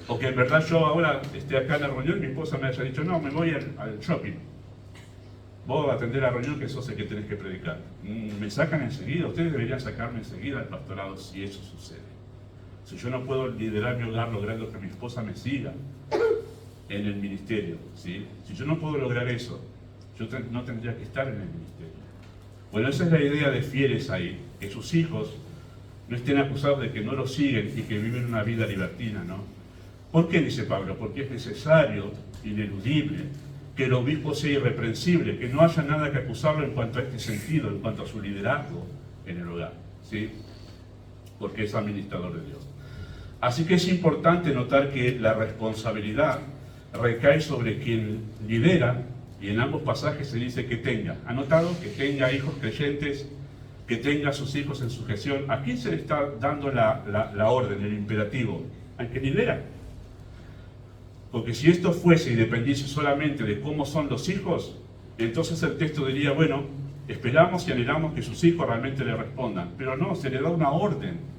O que en verdad yo ahora esté acá en la reunión y mi esposa me haya dicho, no, me voy al shopping. Vos a atender la reunión que sos el que tenés que predicar. Me sacan enseguida, ustedes deberían sacarme enseguida al pastorado si eso sucede. Si yo no puedo liderar mi hogar logrando que mi esposa me siga en el ministerio, ¿sí?, si yo no puedo lograr eso, yo no tendría que estar en el ministerio. Bueno, esa es la idea de fieles ahí, que sus hijos no estén acusados de que no lo siguen y que viven una vida libertina, ¿no? ¿Por qué dice Pablo? Porque es necesario, ineludible, que el obispo sea irreprensible, que no haya nada que acusarlo en cuanto a este sentido, en cuanto a su liderazgo en el hogar, ¿sí?, porque es administrador de Dios. Así que es importante notar que la responsabilidad recae sobre quien lidera, y en ambos pasajes se dice que tenga. ¿Ha notado? Que tenga hijos creyentes, que tenga a sus hijos en sujeción. ¿A quién se le está dando la orden, el imperativo? Al que lidera. Porque si esto fuese y dependiese solamente de cómo son los hijos, entonces el texto diría, bueno, esperamos y anhelamos que sus hijos realmente le respondan. Pero no, se le da una orden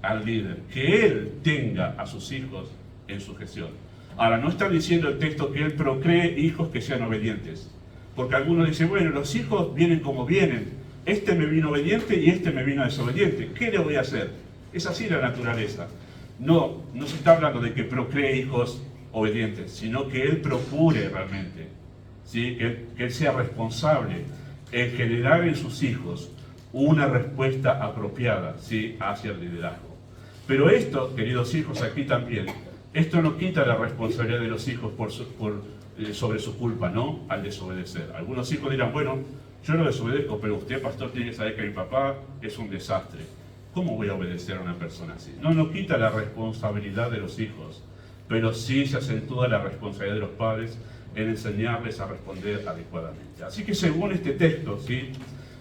al líder, que él tenga a sus hijos en sujeción. Ahora, no está diciendo el texto que él procree hijos que sean obedientes, porque algunos dicen, bueno, los hijos vienen como vienen, este me vino obediente y este me vino desobediente, ¿qué le voy a hacer? Es así la naturaleza. No se está hablando de que procree hijos obedientes, sino que él procure realmente, ¿sí?, que él sea responsable en generar en sus hijos una respuesta apropiada, ¿sí?, hacia el liderazgo. Pero esto, queridos hijos, aquí también, esto no quita la responsabilidad de los hijos sobre su culpa, ¿no?, al desobedecer. Algunos hijos dirán, bueno, yo no desobedezco, pero usted, pastor, tiene que saber que mi papá es un desastre. ¿Cómo voy a obedecer a una persona así? No quita la responsabilidad de los hijos, pero sí se acentúa la responsabilidad de los padres en enseñarles a responder adecuadamente. Así que según este texto, ¿sí?,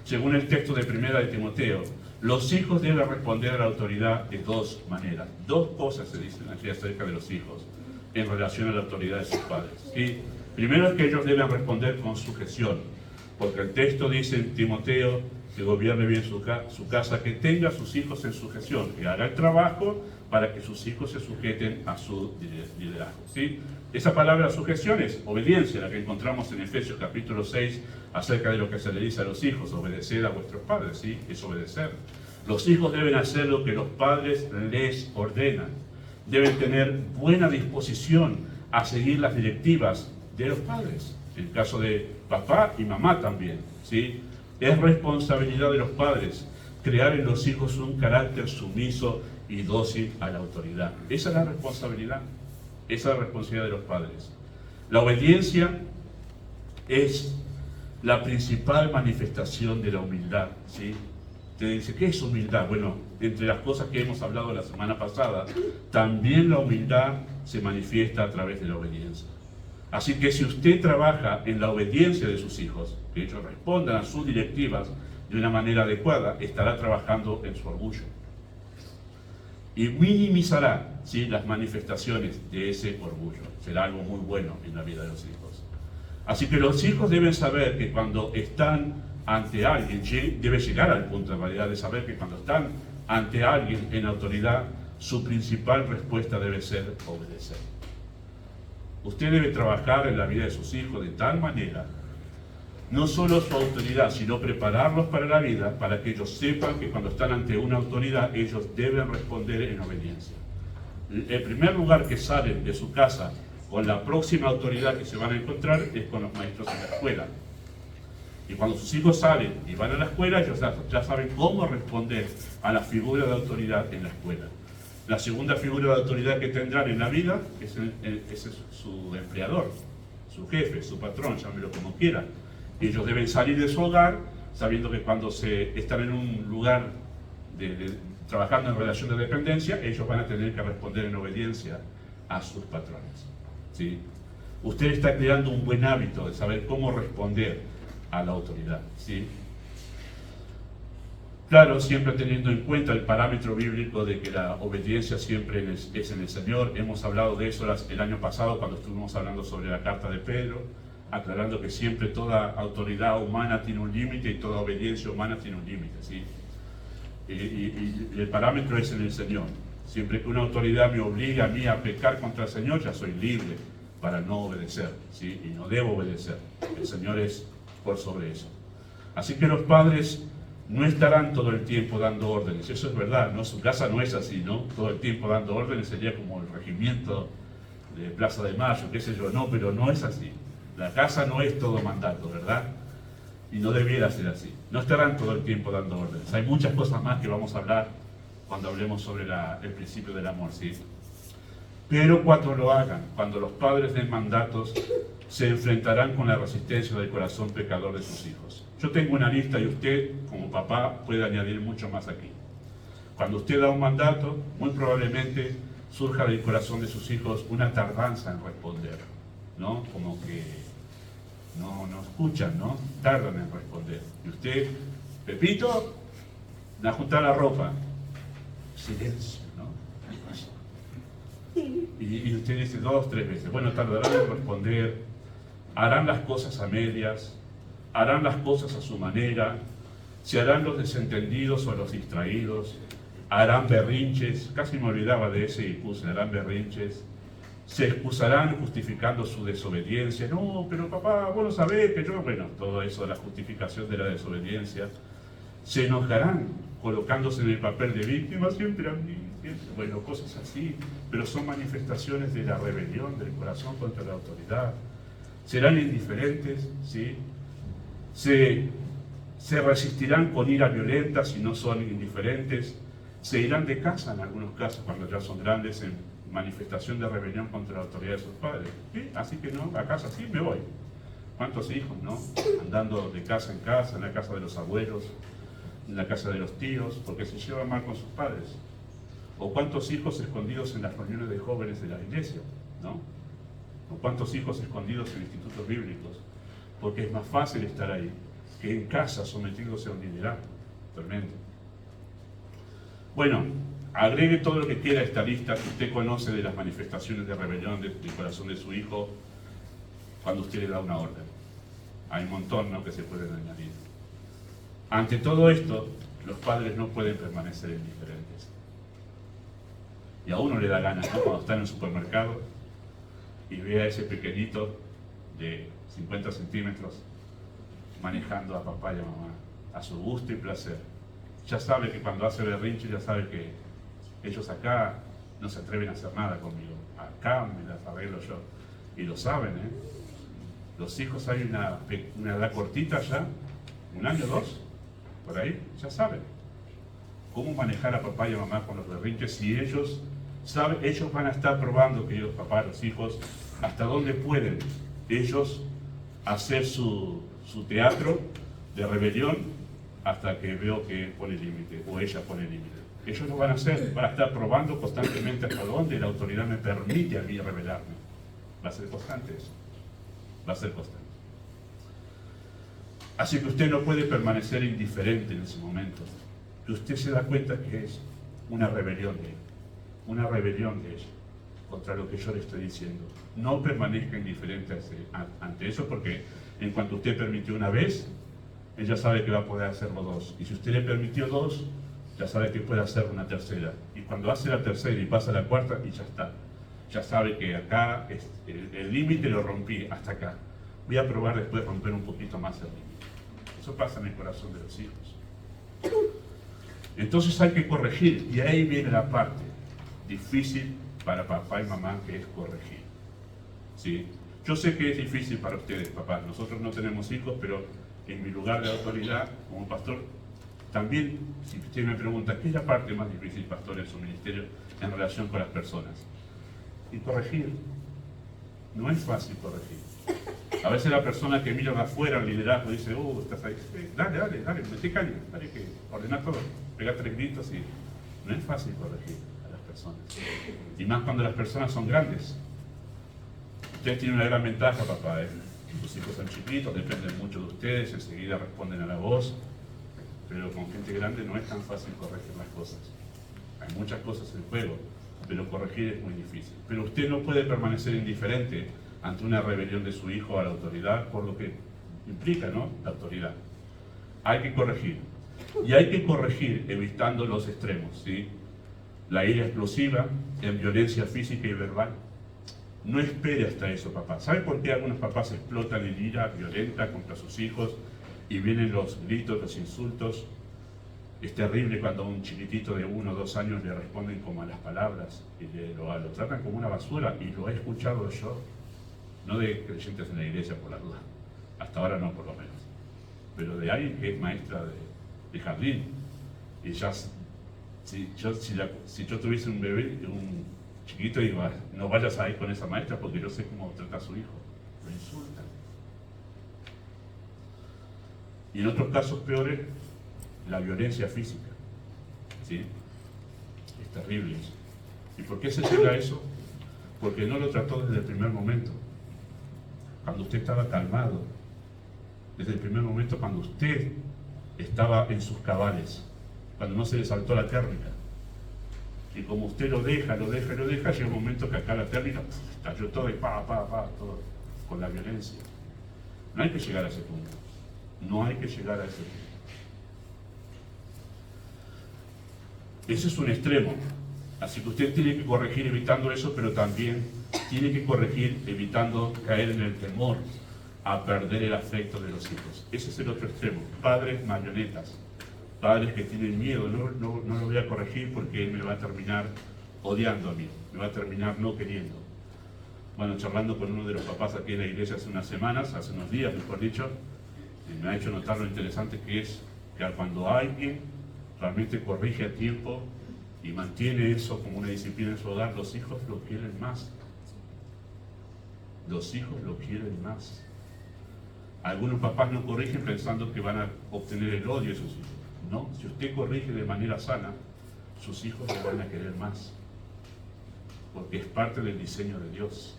según el texto de 1 de Timoteo, los hijos deben responder a la autoridad de dos maneras. Dos cosas se dicen aquí acerca de los hijos en relación a la autoridad de sus padres, ¿sí? Primero es que ellos deben responder con sujeción, porque el texto dice en Timoteo que gobierne bien su casa, que tenga a sus hijos en sujeción, que haga el trabajo para que sus hijos se sujeten a su liderazgo, ¿sí? Esa palabra sujeción es obediencia, la que encontramos en Efesios capítulo 6, acerca de lo que se le dice a los hijos, obedeced a vuestros padres, ¿sí?, es obedecer. Los hijos deben hacer lo que los padres les ordenan, deben tener buena disposición a seguir las directivas de los padres, en el caso de papá y mamá también, ¿sí? Es responsabilidad de los padres crear en los hijos un carácter sumiso y dócil a la autoridad. Esa es la responsabilidad. Esa es la responsabilidad de los padres. La obediencia es la principal manifestación de la humildad, ¿sí? Usted dice, ¿qué es humildad? Bueno, entre las cosas que hemos hablado la semana pasada, también la humildad se manifiesta a través de la obediencia. Así que si usted trabaja en la obediencia de sus hijos, que ellos respondan a sus directivas de una manera adecuada, estará trabajando en su orgullo. Y minimizará, ¿sí?, las manifestaciones de ese orgullo. Será algo muy bueno en la vida de los hijos. Así que los hijos deben saber que cuando están ante alguien, debe llegar al punto en realidad de saber que cuando están ante alguien en autoridad, su principal respuesta debe ser obedecer. Usted debe trabajar en la vida de sus hijos de tal manera, no solo su autoridad, sino prepararlos para la vida, para que ellos sepan que cuando están ante una autoridad, ellos deben responder en obediencia. El primer lugar que salen de su casa con la próxima autoridad que se van a encontrar es con los maestros en la escuela. Y cuando sus hijos salen y van a la escuela, ellos ya saben cómo responder a la figura de autoridad en la escuela. La segunda figura de autoridad que tendrán en la vida es su empleador, su jefe, su patrón, llámelo como quiera. Ellos deben salir de su hogar sabiendo que cuando están en un lugar trabajando en relación de dependencia, ellos van a tener que responder en obediencia a sus patrones, ¿sí? Usted está creando un buen hábito de saber cómo responder a la autoridad, ¿sí? Claro, siempre teniendo en cuenta el parámetro bíblico de que la obediencia siempre es en el Señor. Hemos hablado de eso el año pasado cuando estuvimos hablando sobre la carta de Pedro, aclarando que siempre toda autoridad humana tiene un límite y toda obediencia humana tiene un límite, ¿sí? Y el parámetro es en el Señor. Siempre que una autoridad me obliga a mí a pecar contra el Señor, ya soy libre para no obedecer, ¿sí? Y no debo obedecer. El Señor es por sobre eso. Así que los padres no estarán todo el tiempo dando órdenes. Eso es verdad, ¿no? Su casa no es así, ¿no? Todo el tiempo dando órdenes sería como el regimiento de Plaza de Mayo, qué sé yo. No, pero no es así. La casa no es todo mandato, ¿verdad? Y no debiera ser así. No estarán todo el tiempo dando órdenes. Hay muchas cosas más que vamos a hablar cuando hablemos sobre el principio del amor, ¿sí? Pero cuando lo hagan, cuando los padres den mandatos, se enfrentarán con la resistencia del corazón pecador de sus hijos. Yo tengo una lista y usted, como papá, puede añadir mucho más aquí. Cuando usted da un mandato, muy probablemente surja del corazón de sus hijos una tardanza en responder, ¿no? Como que no escuchan, ¿no? Tardan en responder. Y usted, Pepito, a juntar la ropa. Silencio, ¿no? Y usted dice 2, 3 veces. Bueno, tardarán en responder, harán las cosas a medias, harán las cosas a su manera, se harán los desentendidos o los distraídos, harán berrinches, casi me olvidaba de ese y puse, harán berrinches, se excusarán justificando su desobediencia. No, pero papá, vos lo sabés que yo... Bueno, todo eso, la justificación de la desobediencia. Se enojarán colocándose en el papel de víctima, siempre a mí, siempre. Bueno, cosas así, pero son manifestaciones de la rebelión del corazón contra la autoridad. Serán indiferentes, ¿sí? Se resistirán con ira violenta si no son indiferentes. Se irán de casa en algunos casos cuando ya son grandes en manifestación de rebelión contra la autoridad de sus padres. ¿Sí? Así que no, a casa sí me voy. ¿Cuántos hijos, no? Andando de casa en casa, en la casa de los abuelos, en la casa de los tíos, porque se llevan mal con sus padres. O cuántos hijos escondidos en las reuniones de jóvenes de la iglesia, ¿no? O cuántos hijos escondidos en institutos bíblicos, porque es más fácil estar ahí que en casa sometiéndose a un liderazgo tremendo. Bueno, agregue todo lo que quiera a esta lista que usted conoce de las manifestaciones de rebelión del corazón de su hijo cuando usted le da una orden. Hay un montón, ¿no?, que se pueden añadir. Ante todo esto, los padres no pueden permanecer indiferentes. Y a uno le da ganas, ¿no?, cuando está en el supermercado y ve a ese pequeñito de 50 centímetros manejando a papá y a mamá a su gusto y placer. Ya sabe que cuando hace berrinche, ya sabe que ellos acá no se atreven a hacer nada conmigo. Acá me las arreglo yo. Y lo saben, ¿eh? Los hijos hay una edad cortita ya, 1 año, 2, por ahí, ya saben cómo manejar a papá y a mamá con los berrinches. Si ellos saben, ellos van a estar probando que ellos, papá, los hijos, hasta dónde pueden ellos hacer su teatro de rebelión hasta que veo que pone límite, o ella pone límite. Ellos lo van a hacer, van a estar probando constantemente hasta dónde la autoridad me permite a mí revelarme. Va a ser constante eso, va a ser constante. Así que usted no puede permanecer indiferente en ese momento, que usted se da cuenta que es una rebelión de él, una rebelión de ella, contra lo que yo le estoy diciendo. No permanezca indiferente ante eso, porque en cuanto usted permitió una vez, ella sabe que va a poder hacerlo dos. Y si usted le permitió dos, ya sabe que puede hacer una tercera. Y cuando hace la tercera y pasa la cuarta, y ya está. Ya sabe que acá el límite lo rompí hasta acá. Voy a probar después romper un poquito más el límite. Eso pasa en el corazón de los hijos. Entonces hay que corregir, y ahí viene la parte difícil para papá y mamá, que es corregir. ¿Sí? Yo sé que es difícil para ustedes, papás. Nosotros no tenemos hijos, pero en mi lugar de autoridad como pastor, también, si usted me pregunta, ¿qué es la parte más difícil, pastor, en su ministerio en relación con las personas? Y corregir. No es fácil corregir. A veces la persona que mira de afuera el liderazgo dice, estás ahí, dale, metí caña, dale que ordena todo, pega 3 gritos y no es fácil corregir a las personas. Y más cuando las personas son grandes. Ustedes tienen una gran ventaja, papá, sus hijos son chiquitos, dependen mucho de ustedes, enseguida responden a la voz, pero con gente grande no es tan fácil corregir las cosas. Hay muchas cosas en juego, pero corregir es muy difícil. Pero usted no puede permanecer indiferente ante una rebelión de su hijo a la autoridad, por lo que implica, ¿no?, la autoridad. Hay que corregir. Y hay que corregir evitando los extremos, ¿sí? La ira explosiva en violencia física y verbal. No espere hasta eso, papá. ¿Sabe por qué algunos papás explotan en ira violenta contra sus hijos y vienen los gritos, los insultos? Es terrible cuando a un chiquitito de 1 o 2 años le responden como a las palabras y lo tratan como una basura, y lo he escuchado yo, no de creyentes en la iglesia por la duda, hasta ahora no por lo menos, pero de alguien que es maestra de jardín. Y ya, si yo tuviese un bebé, un chiquito, digo, no vayas ahí con esa maestra porque yo sé cómo trata a su hijo, lo insultan. Y en otros casos peores, la violencia física, ¿sí? Es terrible eso. ¿Y por qué se llega a eso? Porque no lo trató desde el primer momento, cuando usted estaba calmado, desde el primer momento cuando usted estaba en sus cabales, cuando no se le saltó la térmica. Y como usted lo deja, llega un momento que acá la térmica estalló todo y todo, con la violencia. No hay que llegar a ese punto. No hay que llegar a ese punto. Ese es un extremo. Así que usted tiene que corregir evitando eso, pero también tiene que corregir evitando caer en el temor a perder el afecto de los hijos. Ese es el otro extremo. Padres marionetas. Padres que tienen miedo. No lo voy a corregir porque él me va a terminar odiando a mí. Me va a terminar no queriendo. Bueno, charlando con uno de los papás aquí en la iglesia hace unos días, mejor dicho, me ha hecho notar lo interesante que es que cuando alguien realmente corrige a tiempo y mantiene eso como una disciplina en su hogar, los hijos lo quieren más. Los hijos lo quieren más. Algunos papás no corrigen pensando que van a obtener el odio de sus hijos. No, si usted corrige de manera sana, sus hijos le van a querer más. Porque es parte del diseño de Dios.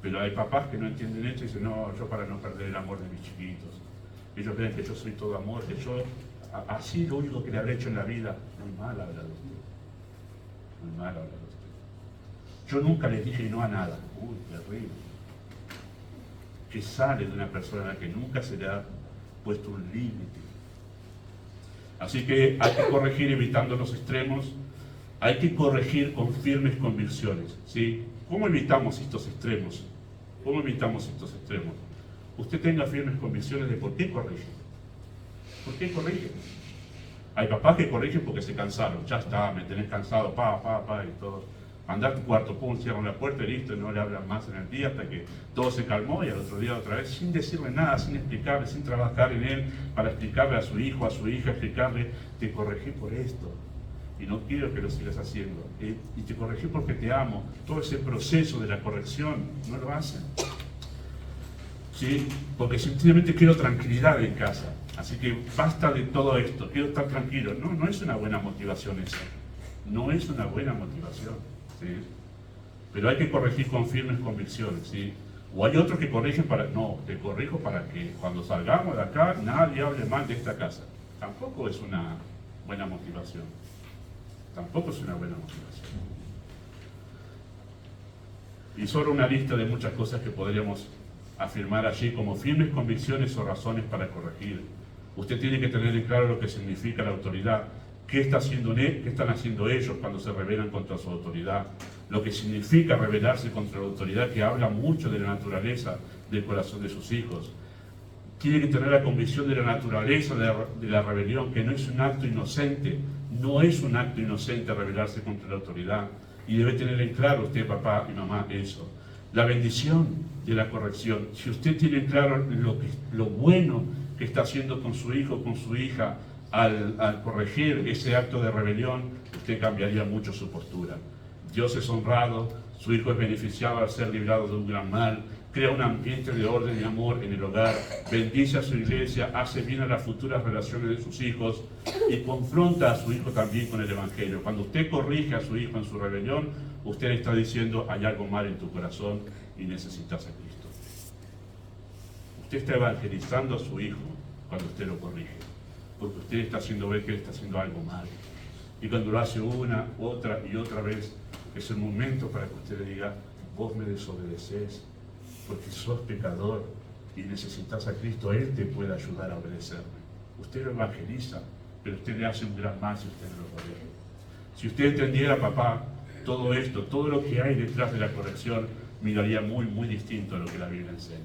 Pero hay papás que no entienden esto y dicen, no, yo para no perder el amor de mis chiquitos. Ellos creen que yo soy todo amor, que yo así lo único que le habré hecho en la vida. Muy mal habla de usted. Muy mal habla de usted. Yo nunca les dije no a nada. Uy, terrible. Que sale de una persona a la que nunca se le ha puesto un límite. Así que hay que corregir evitando los extremos. Hay que corregir con firmes convicciones, ¿sí? ¿Cómo evitamos estos extremos? ¿Cómo evitamos estos extremos? Usted tenga firmes convicciones de por qué corrige. ¿Por qué corrigen? Hay papás que corrigen porque se cansaron. Ya está, me tenés cansado, y todo. Andar a tu cuarto, pum, cierran la puerta y listo, no le hablan más en el día hasta que todo se calmó y al otro día otra vez, sin decirle nada, sin explicarle, sin trabajar en él, para explicarle a su hijo, a su hija, explicarle, te corregí por esto y no quiero que lo sigas haciendo. Y te corregí porque te amo. Todo ese proceso de la corrección, no lo hacen. ¿Sí? Porque simplemente quiero tranquilidad en casa. Así que basta de todo esto, quiero estar tranquilo. No, no es una buena motivación eso. No es una buena motivación, ¿sí? Pero hay que corregir con firmes convicciones, ¿sí? O hay otros que corrigen para... No, te corrijo para que cuando salgamos de acá nadie hable mal de esta casa. Tampoco es una buena motivación. Tampoco es una buena motivación. Y solo una lista de muchas cosas que podríamos afirmar allí como firmes convicciones o razones para corregir. Usted tiene que tener en claro lo que significa la autoridad, qué están haciendo ellos cuando se rebelan contra su autoridad, lo que significa rebelarse contra la autoridad, que habla mucho de la naturaleza del corazón de sus hijos. Tiene que tener la convicción de la naturaleza de la rebelión, que no es un acto inocente, no es un acto inocente rebelarse contra la autoridad. Y debe tener en claro usted, papá y mamá, eso. La bendición de la corrección. Si usted tiene en claro lo bueno que está haciendo con su hijo, con su hija, al corregir ese acto de rebelión, usted cambiaría mucho su postura. Dios es honrado, su hijo es beneficiado al ser librado de un gran mal, crea un ambiente de orden y amor en el hogar, bendice a su iglesia, hace bien a las futuras relaciones de sus hijos y confronta a su hijo también con el Evangelio. Cuando usted corrige a su hijo en su rebelión, usted le está diciendo: hay algo mal en tu corazón y necesitas a Cristo. Usted está evangelizando a su hijo cuando usted lo corrige, porque usted está haciendo ver que él está haciendo algo mal. Y cuando lo hace una, otra y otra vez, es el momento para que usted le diga: vos me desobedeces porque sos pecador y necesitas a Cristo. Él te puede ayudar a obedecerme. Usted lo evangeliza, pero usted le hace un gran mal si usted no lo corrige. Si usted entendiera, papá, todo esto, todo lo que hay detrás de la corrección, miraría muy, muy distinto a lo que la Biblia enseña.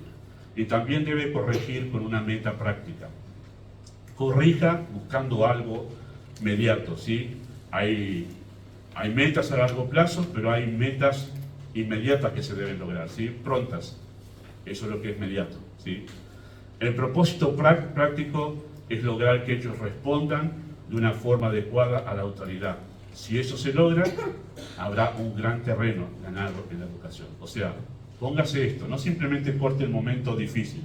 Y también debe corregir con una meta práctica. Corrija buscando algo inmediato, ¿sí? Hay metas a largo plazo, pero hay metas inmediatas que se deben lograr, ¿sí? Prontas. Eso es lo que es inmediato, ¿sí? El propósito práctico es lograr que ellos respondan de una forma adecuada a la autoridad. Si eso se logra, habrá un gran terreno ganado en la educación. O sea, póngase esto, no simplemente corte el momento difícil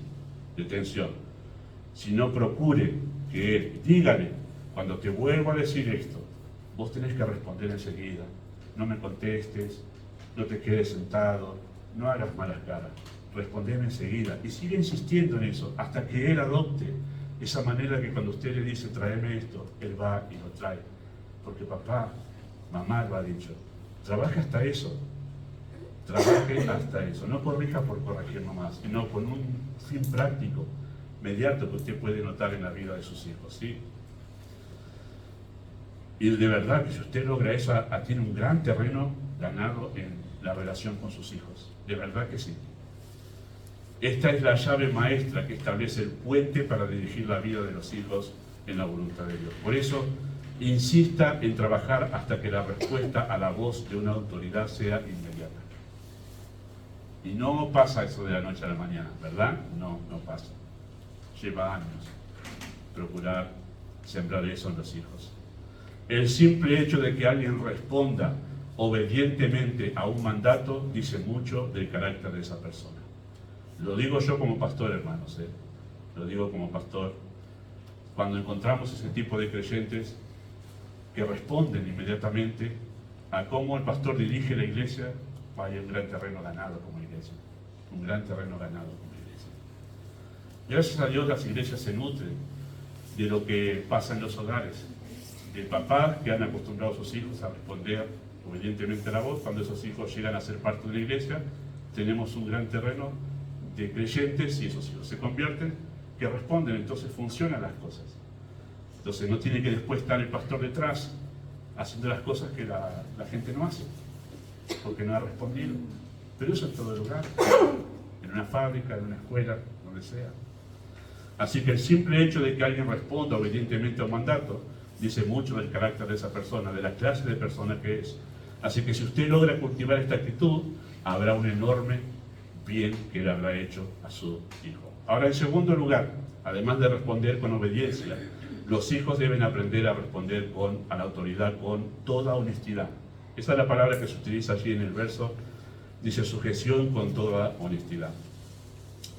de tensión, sino procure que él, dígale: cuando te vuelva a decir esto, vos tenés que responder enseguida. No me contestes, no te quedes sentado, no hagas malas caras. Respondeme enseguida. Y sigue insistiendo en eso hasta que él adopte esa manera que cuando usted le dice: tráeme esto, él va y lo trae. Porque papá, mamá lo ha dicho. Trabaje hasta eso. Trabaje hasta eso. No corrija por corregir nomás, sino con un fin práctico, inmediato, que usted puede notar en la vida de sus hijos, ¿sí? Y de verdad que si usted logra eso, tiene un gran terreno ganado en la relación con sus hijos. De verdad que sí. Esta es la llave maestra que establece el puente para dirigir la vida de los hijos en la voluntad de Dios. Por eso, insista en trabajar hasta que la respuesta a la voz de una autoridad sea inmediata. Y no pasa eso de la noche a la mañana, ¿verdad? No pasa. Lleva años procurar sembrar eso en los hijos. El simple hecho de que alguien responda obedientemente a un mandato dice mucho del carácter de esa persona. Lo digo yo como pastor, hermanos, lo digo como pastor. Cuando encontramos ese tipo de creyentes que responden inmediatamente a cómo el pastor dirige la iglesia, hay un gran terreno ganado como iglesia. Un gran terreno ganado como iglesia. Gracias a Dios las iglesias se nutren de lo que pasa en los hogares, de papás que han acostumbrado a sus hijos a responder obedientemente a la voz. Cuando esos hijos llegan a ser parte de la iglesia, tenemos un gran terreno de creyentes, y esos hijos se convierten, que responden, entonces funcionan las cosas. Entonces no tiene que después estar el pastor detrás haciendo las cosas que la gente no hace, porque no ha respondido. Pero eso en todo lugar, en una fábrica, en una escuela, donde sea. Así que el simple hecho de que alguien responda obedientemente a un mandato dice mucho del carácter de esa persona, de la clase de persona que es. Así que si usted logra cultivar esta actitud, habrá un enorme bien que le habrá hecho a su hijo. Ahora, en segundo lugar, además de responder con obediencia, los hijos deben aprender a responder a la autoridad con toda honestidad. Esa es la palabra que se utiliza allí en el verso, dice sujeción con toda honestidad.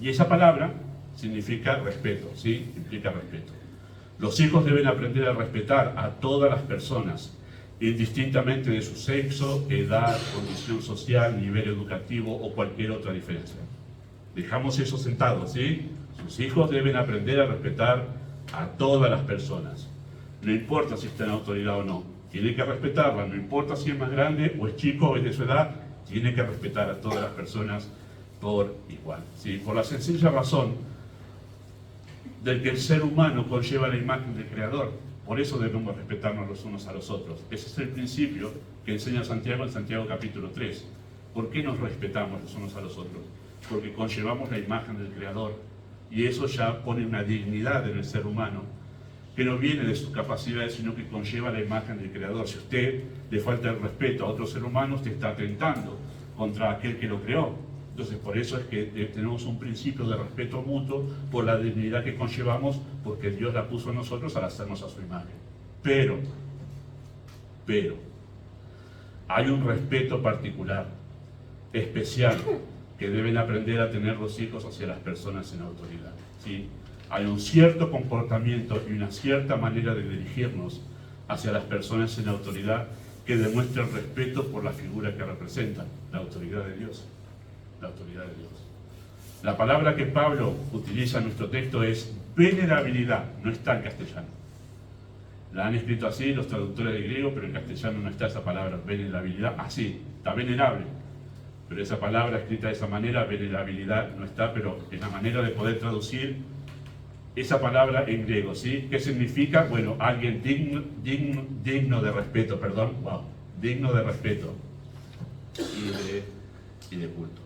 Y esa palabra significa respeto, ¿sí? Implica respeto. Los hijos deben aprender a respetar a todas las personas, indistintamente de su sexo, edad, condición social, nivel educativo o cualquier otra diferencia. Dejamos eso sentado, ¿sí? Sus hijos deben aprender a respetar a todas las personas. No importa si está en autoridad o no, tiene que respetarla, no importa si es más grande o es chico o es de su edad, tiene que respetar a todas las personas por igual, ¿sí? Por la sencilla razón del que el ser humano conlleva la imagen del Creador. Por eso debemos respetarnos los unos a los otros. Ese es el principio que enseña Santiago en Santiago capítulo 3. ¿Por qué nos respetamos los unos a los otros? Porque conllevamos la imagen del Creador. Y eso ya pone una dignidad en el ser humano que no viene de sus capacidades, sino que conlleva la imagen del Creador. Si usted le falta el respeto a otro ser humano, usted está atentando contra aquel que lo creó. Entonces, por eso es que tenemos un principio de respeto mutuo por la dignidad que conllevamos, porque Dios la puso en nosotros al hacernos a su imagen. Pero, hay un respeto particular, especial, que deben aprender a tener los hijos hacia las personas en autoridad, ¿sí? Hay un cierto comportamiento y una cierta manera de dirigirnos hacia las personas en autoridad que demuestra el respeto por la figura que representan, la autoridad de Dios. La autoridad de Dios. La palabra que Pablo utiliza en nuestro texto es venerabilidad, no está en castellano. La han escrito así los traductores de griego, pero en castellano no está esa palabra, venerabilidad, así, está venerable. Pero esa palabra escrita de esa manera, venerabilidad, no está, pero es la manera de poder traducir esa palabra en griego, ¿sí? ¿Qué significa? Bueno, alguien digno de respeto, digno de respeto y de culto.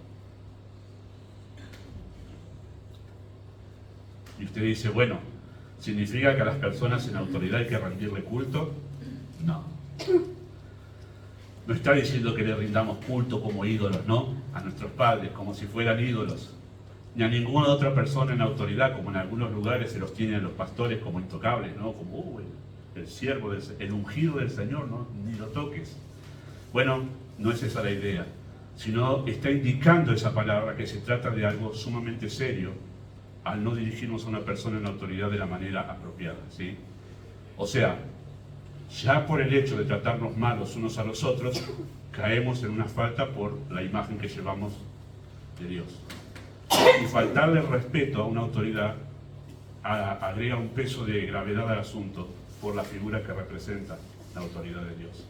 Y usted dice, bueno, ¿significa que a las personas en autoridad hay que rendirle culto? No. No está diciendo que le rindamos culto como ídolos, ¿no? A nuestros padres, como si fueran ídolos. Ni a ninguna otra persona en autoridad, como en algunos lugares se los tienen los pastores como intocables, ¿no? Como el siervo, el ungido del Señor, ¿no? Ni lo toques. Bueno, no es esa la idea, sino está indicando esa palabra que se trata de algo sumamente serio, al no dirigirnos a una persona en autoridad de la manera apropiada, ¿sí? O sea, ya por el hecho de tratarnos mal los unos a los otros, caemos en una falta por la imagen que llevamos de Dios. Y faltarle respeto a una autoridad agrega un peso de gravedad al asunto por la figura que representa la autoridad de Dios.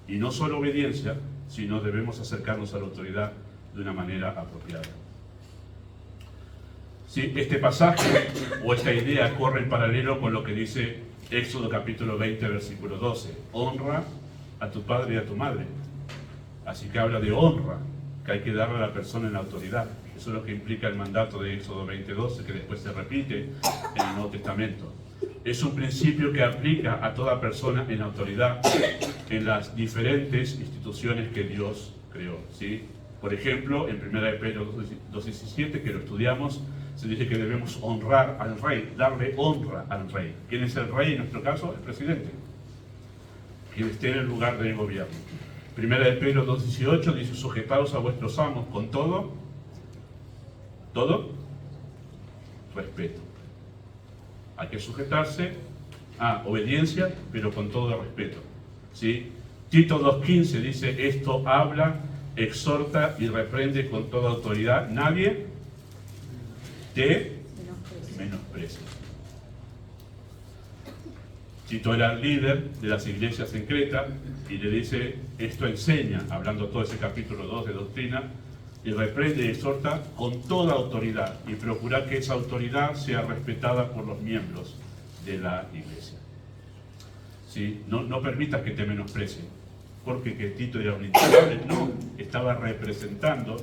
Y no solo obediencia, sino debemos acercarnos a la autoridad de una manera apropiada. Sí, este pasaje o esta idea corre en paralelo con lo que dice Éxodo capítulo 20, versículo 12. Honra a tu padre y a tu madre. Así que habla de honra que hay que darle a la persona en la autoridad. Eso es lo que implica el mandato de Éxodo 20, 12, que después se repite en el Nuevo Testamento. Es un principio que aplica a toda persona en autoridad en las diferentes instituciones que Dios creó, ¿sí? Por ejemplo, en 1 Pedro 2:17, que lo estudiamos, se dice que debemos honrar al rey, darle honra al rey. ¿Quién es el rey en nuestro caso? El presidente, quien esté en el lugar del gobierno. 1 Pedro 2:18 dice, sujetaos a vuestros amos con todo respeto. Hay que sujetarse a obediencia, pero con todo respeto, ¿sí? Tito 2:15 dice, esto habla, exhorta y reprende con toda autoridad. Nadie te menosprecia. Tito era el líder de las iglesias en Creta y le dice, esto enseña, hablando todo ese capítulo 2 de doctrina, y reprende y exhorta con toda autoridad y procurar que esa autoridad sea respetada por los miembros de la iglesia. ¿Sí? No permitas que te menosprecien, porque que Tito era un intocable, no, estaba representando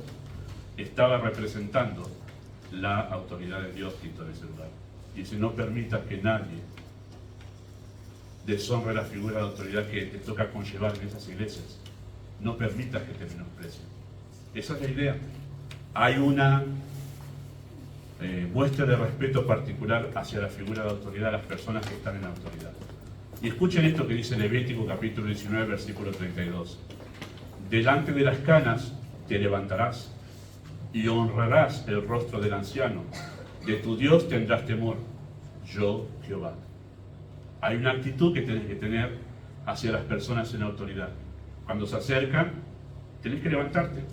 la autoridad de Dios, Tito, en ese lugar. Dice, no permitas que nadie deshonre la figura de autoridad que te toca conllevar en esas iglesias. No permitas que te menosprecien. Esa es la idea. Hay una muestra de respeto particular hacia la figura de autoridad de las personas que están en la autoridad. Y escuchen esto que dice Levítico capítulo 19, versículo 32. Delante de las canas te levantarás y honrarás el rostro del anciano De tu Dios tendrás temor, yo Jehová. Hay una actitud que tienes que tener hacia las personas en autoridad. Cuando se acercan, tienes que levantarte.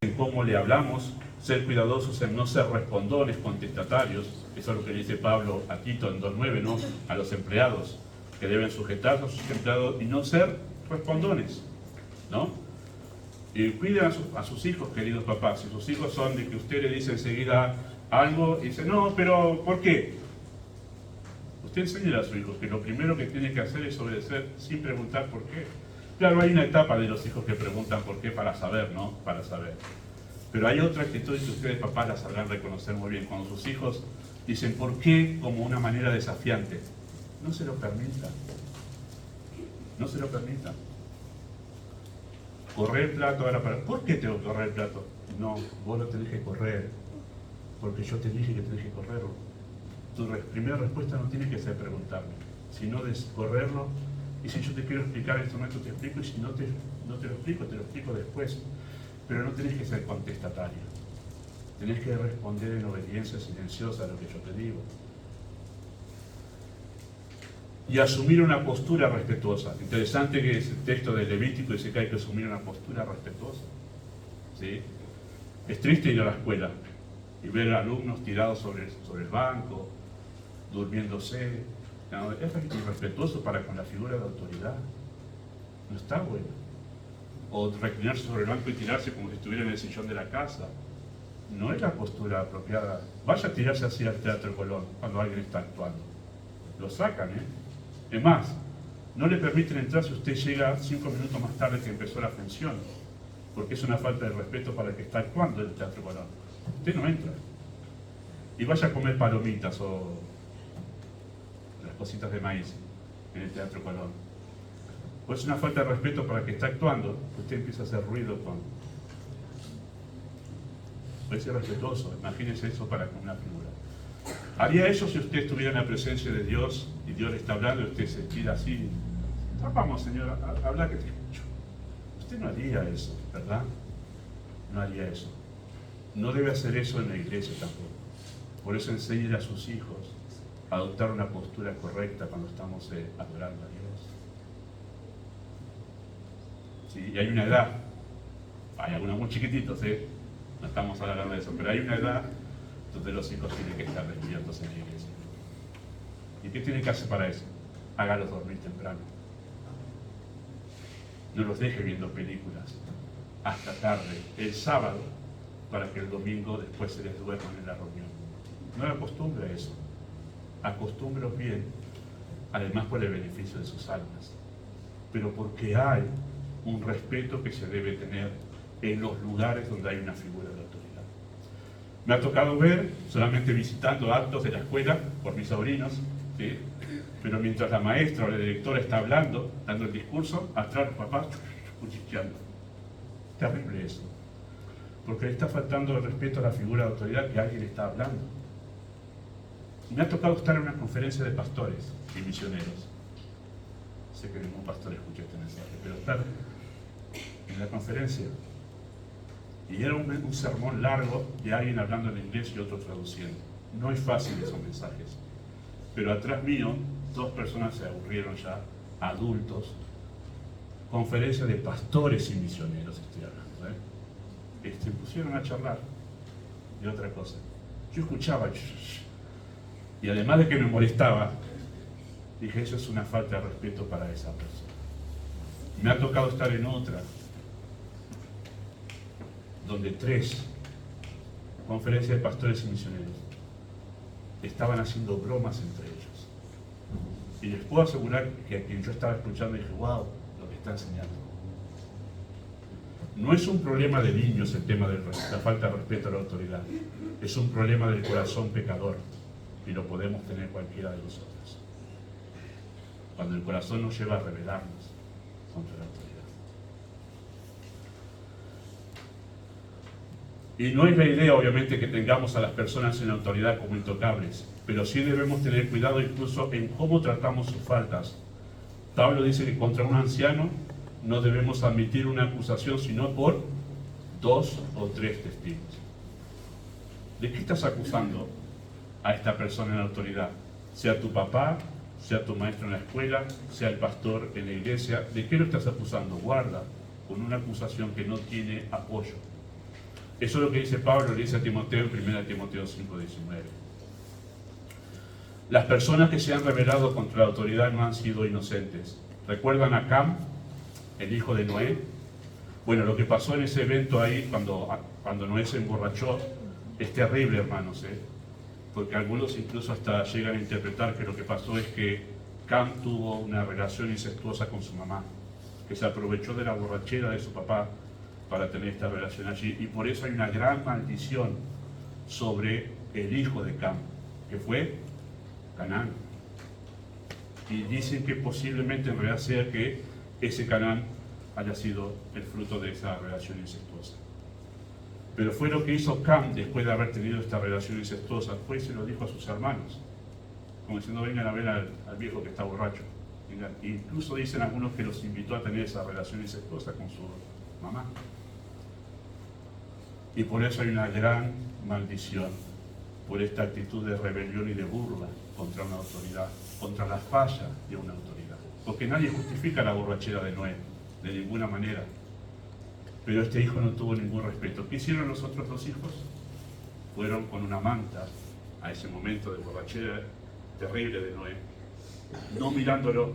En cómo le hablamos, ser cuidadosos en no ser respondones, contestatarios. Eso es lo que dice Pablo a Tito en 2.9, ¿no? A los empleados, que deben sujetarse a sus empleados y no ser respondones, ¿no? Y cuiden a sus hijos, queridos papás. Si sus hijos son de que usted le dice enseguida algo y dice, no, pero ¿por qué? Usted enseñe a sus hijos que lo primero que tiene que hacer es obedecer sin preguntar por qué. Claro, hay una etapa de los hijos que preguntan por qué para saber, ¿no? Para saber. Pero hay otra actitud que ustedes, papás, la sabrán reconocer muy bien. Cuando sus hijos dicen por qué como una manera desafiante. No se lo permitan. No se lo permitan. Correr el plato ahora para... ¿Por qué tengo que correr el plato? No, vos lo tenés que correr. Porque yo te dije que tenés que correrlo. Tu primera respuesta no tiene que ser preguntarme, sino de correrlo. Y si yo te quiero explicar en este momento, te explico. Y si no te lo explico, te lo explico después. Pero no tenés que ser contestatario. Tenés que responder en obediencia silenciosa a lo que yo te digo. Y asumir una postura respetuosa. Interesante que ese texto de Levítico dice que hay que asumir una postura respetuosa. ¿Sí? Es triste ir a la escuela y ver a alumnos tirados sobre el banco, durmiéndose. No, es irrespetuoso para con la figura de autoridad. No está bueno. O reclinarse sobre el banco y tirarse como si estuviera en el sillón de la casa. No es la postura apropiada. Vaya a tirarse así al Teatro Colón cuando alguien está actuando. Lo sacan, ¿eh? Es más, no le permiten entrar si usted llega 5 minutos más tarde que empezó la función, porque es una falta de respeto para el que está actuando en el Teatro Colón. Usted no entra. Y vaya a comer palomitas o las cositas de maíz en el Teatro Colón. Pues es una falta de respeto para el que está actuando, usted empieza a hacer ruido con... Puede ser respetuoso, imagínese eso para con una figura. ¿Haría eso si usted estuviera en la presencia de Dios y Dios le está hablando y usted se tira así? Vamos, Señor, habla que te escucho. Usted no haría eso, ¿verdad? No haría eso. No debe hacer eso en la iglesia tampoco. Por eso enseñe a sus hijos a adoptar una postura correcta cuando estamos adorando a Dios. Sí, y hay una edad, hay algunos muy chiquititos, no estamos hablando de eso, pero hay una edad donde los hijos tienen que estar despiertos en la iglesia. ¿Y qué tienen que hacer para eso? Hágalos dormir temprano. No los deje viendo películas hasta tarde, el sábado, para que el domingo después se les duerman en la reunión. No le acostumbre a eso. Acostúmbrelos bien, además por el beneficio de sus almas, pero porque hay un respeto que se debe tener en los lugares donde hay una figura de autoridad. Me ha tocado ver, solamente visitando actos de la escuela, por mis sobrinos, ¿sí? Pero mientras la maestra o la directora está hablando, dando el discurso, atrás los papás cuchicheando. Terrible eso, porque le está faltando el respeto a la figura de autoridad que alguien está hablando. Me ha tocado estar en una conferencia de pastores y misioneros. Sé que ningún pastor escucha este mensaje, pero estar en la conferencia y era un sermón largo de alguien hablando en inglés y otro traduciendo. No es fácil esos mensajes, pero atrás mío 2 personas se aburrieron ya, adultos. Conferencia de pastores y misioneros estoy hablando, se pusieron a charlar de otra cosa. Yo escuchaba y además de que me molestaba, dije, eso es una falta de respeto para esa persona. Me ha tocado estar en otra, donde 3 conferencias de pastores y misioneros estaban haciendo bromas entre ellos. Y les puedo asegurar que a quien yo estaba escuchando dije, wow, lo que está enseñando. No es un problema de niños el tema de la falta de respeto a la autoridad. Es un problema del corazón pecador. Y lo podemos tener cualquiera de nosotros. Cuando el corazón nos lleva a rebelarnos contra la autoridad. Y no es la idea, obviamente, que tengamos a las personas en autoridad como intocables, pero sí debemos tener cuidado incluso en cómo tratamos sus faltas. Pablo dice que contra un anciano no debemos admitir una acusación sino por 2 o 3 testigos. ¿De qué estás acusando a esta persona en autoridad, sea tu papá, sea tu maestro en la escuela, sea el pastor en la iglesia. ¿De qué lo estás acusando? Guarda con una acusación que no tiene apoyo. Eso es lo que dice Pablo, le dice a Timoteo en 1 Timoteo 5:19. Las personas que se han rebelado contra la autoridad no han sido inocentes. ¿Recuerdan a Cam, el hijo de Noé? Bueno, lo que pasó en ese evento ahí, cuando Noé se emborrachó, es terrible, hermanos, porque algunos incluso hasta llegan a interpretar que lo que pasó es que Cam tuvo una relación incestuosa con su mamá, que se aprovechó de la borrachera de su papá para tener esta relación allí, y por eso hay una gran maldición sobre el hijo de Cam, que fue Canaán. Y dicen que posiblemente en realidad sea que ese Canaán haya sido el fruto de esa relación incestuosa. Pero fue lo que hizo Cam después de haber tenido esta relación incestuosa, fue y se lo dijo a sus hermanos, como diciendo: vengan a ver al viejo que está borracho. Vengan. E incluso dicen algunos que los invitó a tener esa relación incestuosa con su mamá. Y por eso hay una gran maldición, por esta actitud de rebelión y de burla contra una autoridad, contra la falla de una autoridad. Porque nadie justifica la borrachera de Noé, de ninguna manera. Pero este hijo no tuvo ningún respeto. ¿Qué hicieron los otros dos hijos? Fueron con una manta a ese momento de borrachera terrible de Noé, no mirándolo,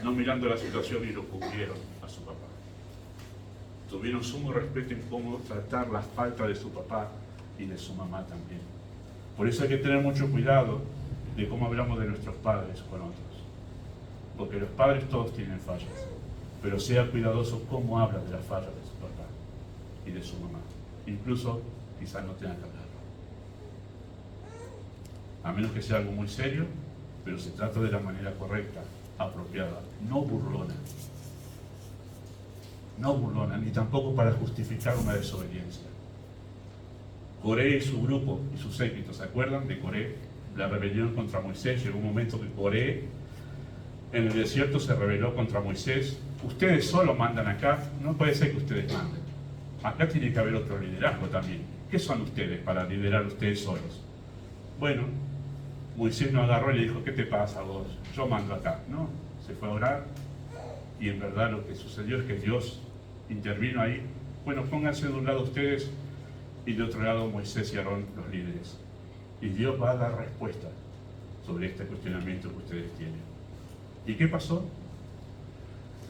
no mirando la situación, y lo cubrieron a su papá. Tuvieron sumo respeto en cómo tratar la falta de su papá y de su mamá también. Por eso hay que tener mucho cuidado de cómo hablamos de nuestros padres con otros. Porque los padres todos tienen fallas, pero sea cuidadoso cómo habla de las fallas de su papá y de su mamá. Incluso quizás no tenga que hablarlo. A menos que sea algo muy serio, pero se trata de la manera correcta, apropiada, no burlona. No burlona, ni tampoco para justificar una desobediencia. Coré y su grupo y sus séquitos, ¿se acuerdan de Coré? La rebelión contra Moisés. Llegó un momento que Coré en el desierto se rebeló contra Moisés. Ustedes solo mandan acá, no puede ser que ustedes manden. Acá tiene que haber otro liderazgo también. ¿Qué son ustedes para liderar ustedes solos? Bueno, Moisés no agarró y le dijo: ¿qué te pasa vos? Yo mando acá. No, se fue a orar, y en verdad lo que sucedió es que Dios intervino ahí. Bueno, pónganse de un lado ustedes y de otro lado Moisés y Aarón, los líderes. Y Dios va a dar respuesta sobre este cuestionamiento que ustedes tienen. ¿Y qué pasó?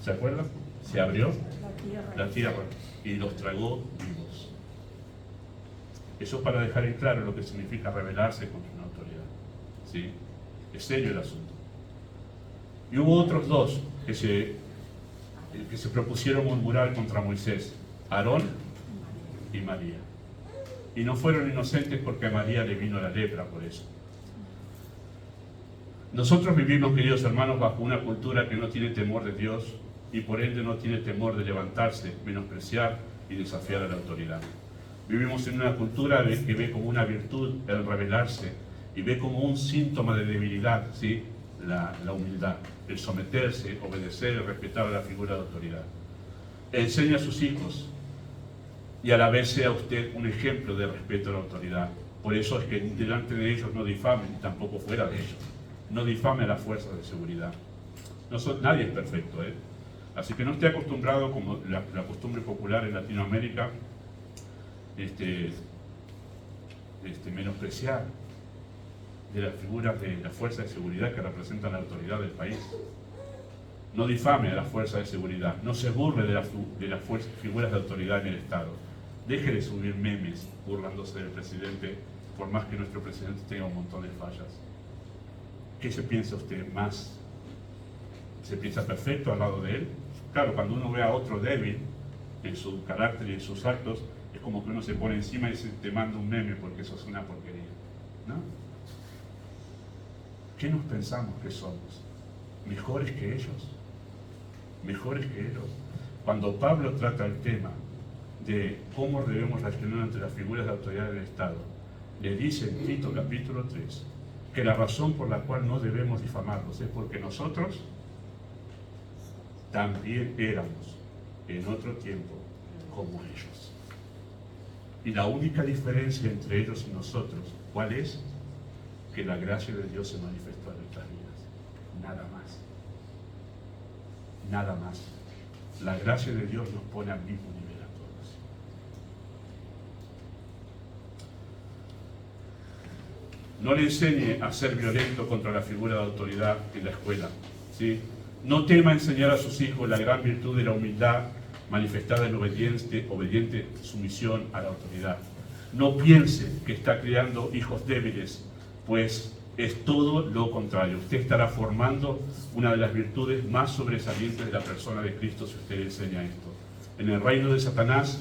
¿Se acuerdan? Se abrió la tierra y los tragó vivos. Eso para dejar en claro lo que significa rebelarse contra una autoridad. ¿Sí? Es serio el asunto. Y hubo otros dos que se propusieron murmurar contra Moisés: Aarón y María. Y no fueron inocentes, porque a María le vino la lepra por eso. Nosotros vivimos, queridos hermanos, bajo una cultura que no tiene temor de Dios, y por ende no tiene temor de levantarse, menospreciar y desafiar a la autoridad. Vivimos en una cultura que ve como una virtud el rebelarse, y ve como un síntoma de debilidad, ¿sí? La humildad, el someterse, obedecer y respetar a la figura de autoridad. Enseñe a sus hijos, y a la vez sea usted un ejemplo de respeto a la autoridad. Por eso es que delante de ellos no difame, ni tampoco fuera de ellos. No difame a las fuerzas de seguridad. Nadie es perfecto, ¿eh? Así que no esté acostumbrado, como la costumbre popular en Latinoamérica, menospreciar de las figuras de las fuerzas de seguridad que representan la autoridad del país. No difame a las fuerzas de seguridad, no se burle de las figuras de autoridad en el Estado. Deje de subir memes burlándose del presidente, por más que nuestro presidente tenga un montón de fallas. ¿Qué se piensa usted más? ¿Se piensa perfecto al lado de él? Claro, cuando uno ve a otro débil en su carácter y en sus actos, es como que uno se pone encima y dice: te mando un meme porque eso es una porquería, ¿no? ¿Qué nos pensamos que somos? ¿Mejores que ellos? ¿Mejores que ellos? Cuando Pablo trata el tema de cómo debemos reaccionar ante las figuras de autoridad del Estado, le dice en Tito capítulo 3 que la razón por la cual no debemos difamarlos es porque nosotros también éramos en otro tiempo como ellos. Y la única diferencia entre ellos y nosotros, ¿cuál es? que la gracia de Dios se manifestó en nuestras vidas. Nada más. Nada más. La gracia de Dios nos pone al mismo nivel a todos. No le enseñe a ser violento contra la figura de autoridad en la escuela, ¿sí? No tema enseñar a sus hijos la gran virtud de la humildad manifestada en obediente sumisión a la autoridad. No piense que está criando hijos débiles, pues es todo lo contrario. Usted estará formando una de las virtudes más sobresalientes de la persona de Cristo si usted le enseña esto. En el reino de Satanás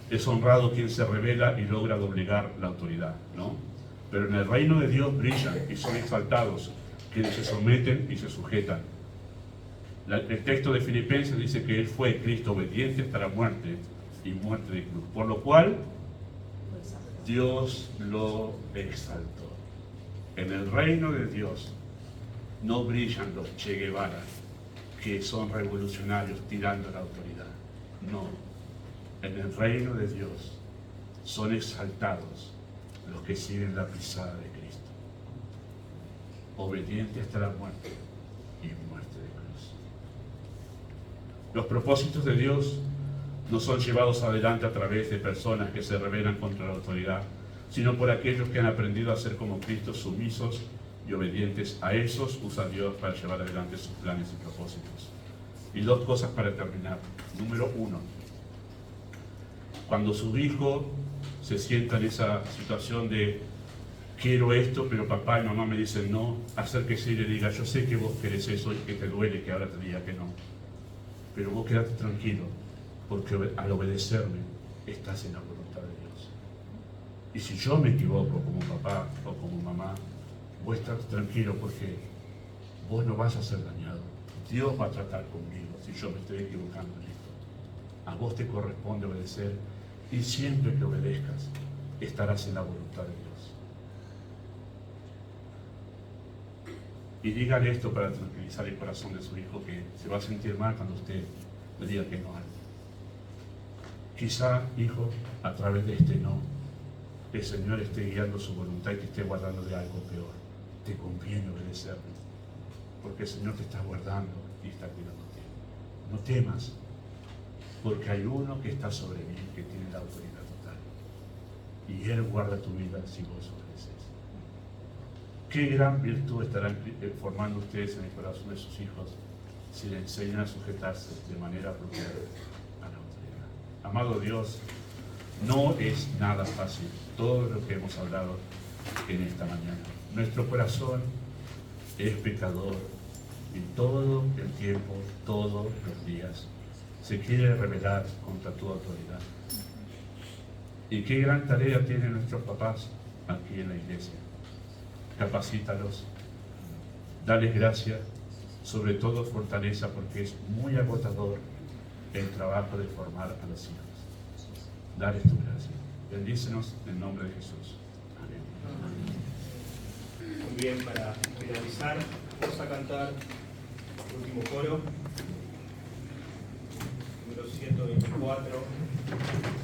es honrado quien se revela y logra doblegar la autoridad, ¿no? Pero en el reino de Dios brillan y son exaltados quienes se someten y se sujetan. El texto de Filipenses dice que Él fue Cristo obediente hasta la muerte y muerte de cruz, por lo cual Dios lo exaltó. En el reino de Dios no brillan los Che Guevara, que son revolucionarios tirando la autoridad. No. En el reino de Dios son exaltados los que siguen la pisada de Cristo, obediente hasta la muerte y muerte de cruz. Los propósitos de Dios no son llevados adelante a través de personas que se rebelan contra la autoridad, sino por aquellos que han aprendido a ser como Cristo, sumisos y obedientes. A esos usa Dios para llevar adelante sus planes y propósitos. Y dos cosas para terminar. Número 1. Cuando su hijo se sienta en esa situación de quiero esto, pero papá y mamá me dicen no, acérquese y le diga, yo sé que vos querés eso y que te duele que ahora te diga que no, pero vos quedate tranquilo, porque al obedecerme estás en la voluntad de Dios. Y si yo me equivoco como papá o como mamá, vos estás tranquilo porque vos no vas a ser dañado. Dios va a tratar conmigo si yo me estoy equivocando en esto. A vos te corresponde obedecer y siempre que obedezcas estarás en la voluntad de Dios. Y dígale esto para tranquilizar el corazón de su hijo, que se va a sentir mal cuando usted le diga que no a algo. Quizá, hijo, a través de este no, el Señor esté guiando su voluntad y te esté guardando de algo peor. Te conviene obedecerme, porque el Señor te está guardando y está cuidándote. No temas, porque hay uno que está sobre mí, que tiene la autoridad total. Y Él guarda tu vida si vos obedeces. Qué gran virtud estarán formando ustedes en el corazón de sus hijos si le enseñan a sujetarse de manera apropiada a la autoridad. Amado Dios, no es nada fácil todo lo que hemos hablado en esta mañana. Nuestro corazón es pecador y todo el tiempo, todos los días, se quiere rebelar contra tu autoridad. Y qué gran tarea tienen nuestros papás aquí en la iglesia. Capacítalos, dales gracia, sobre todo fortaleza, porque es muy agotador el trabajo de formar a los hijos. Dales tu gracia. Bendícenos en el nombre de Jesús. Amén. Muy bien, para finalizar, vamos a cantar el último coro, número 124.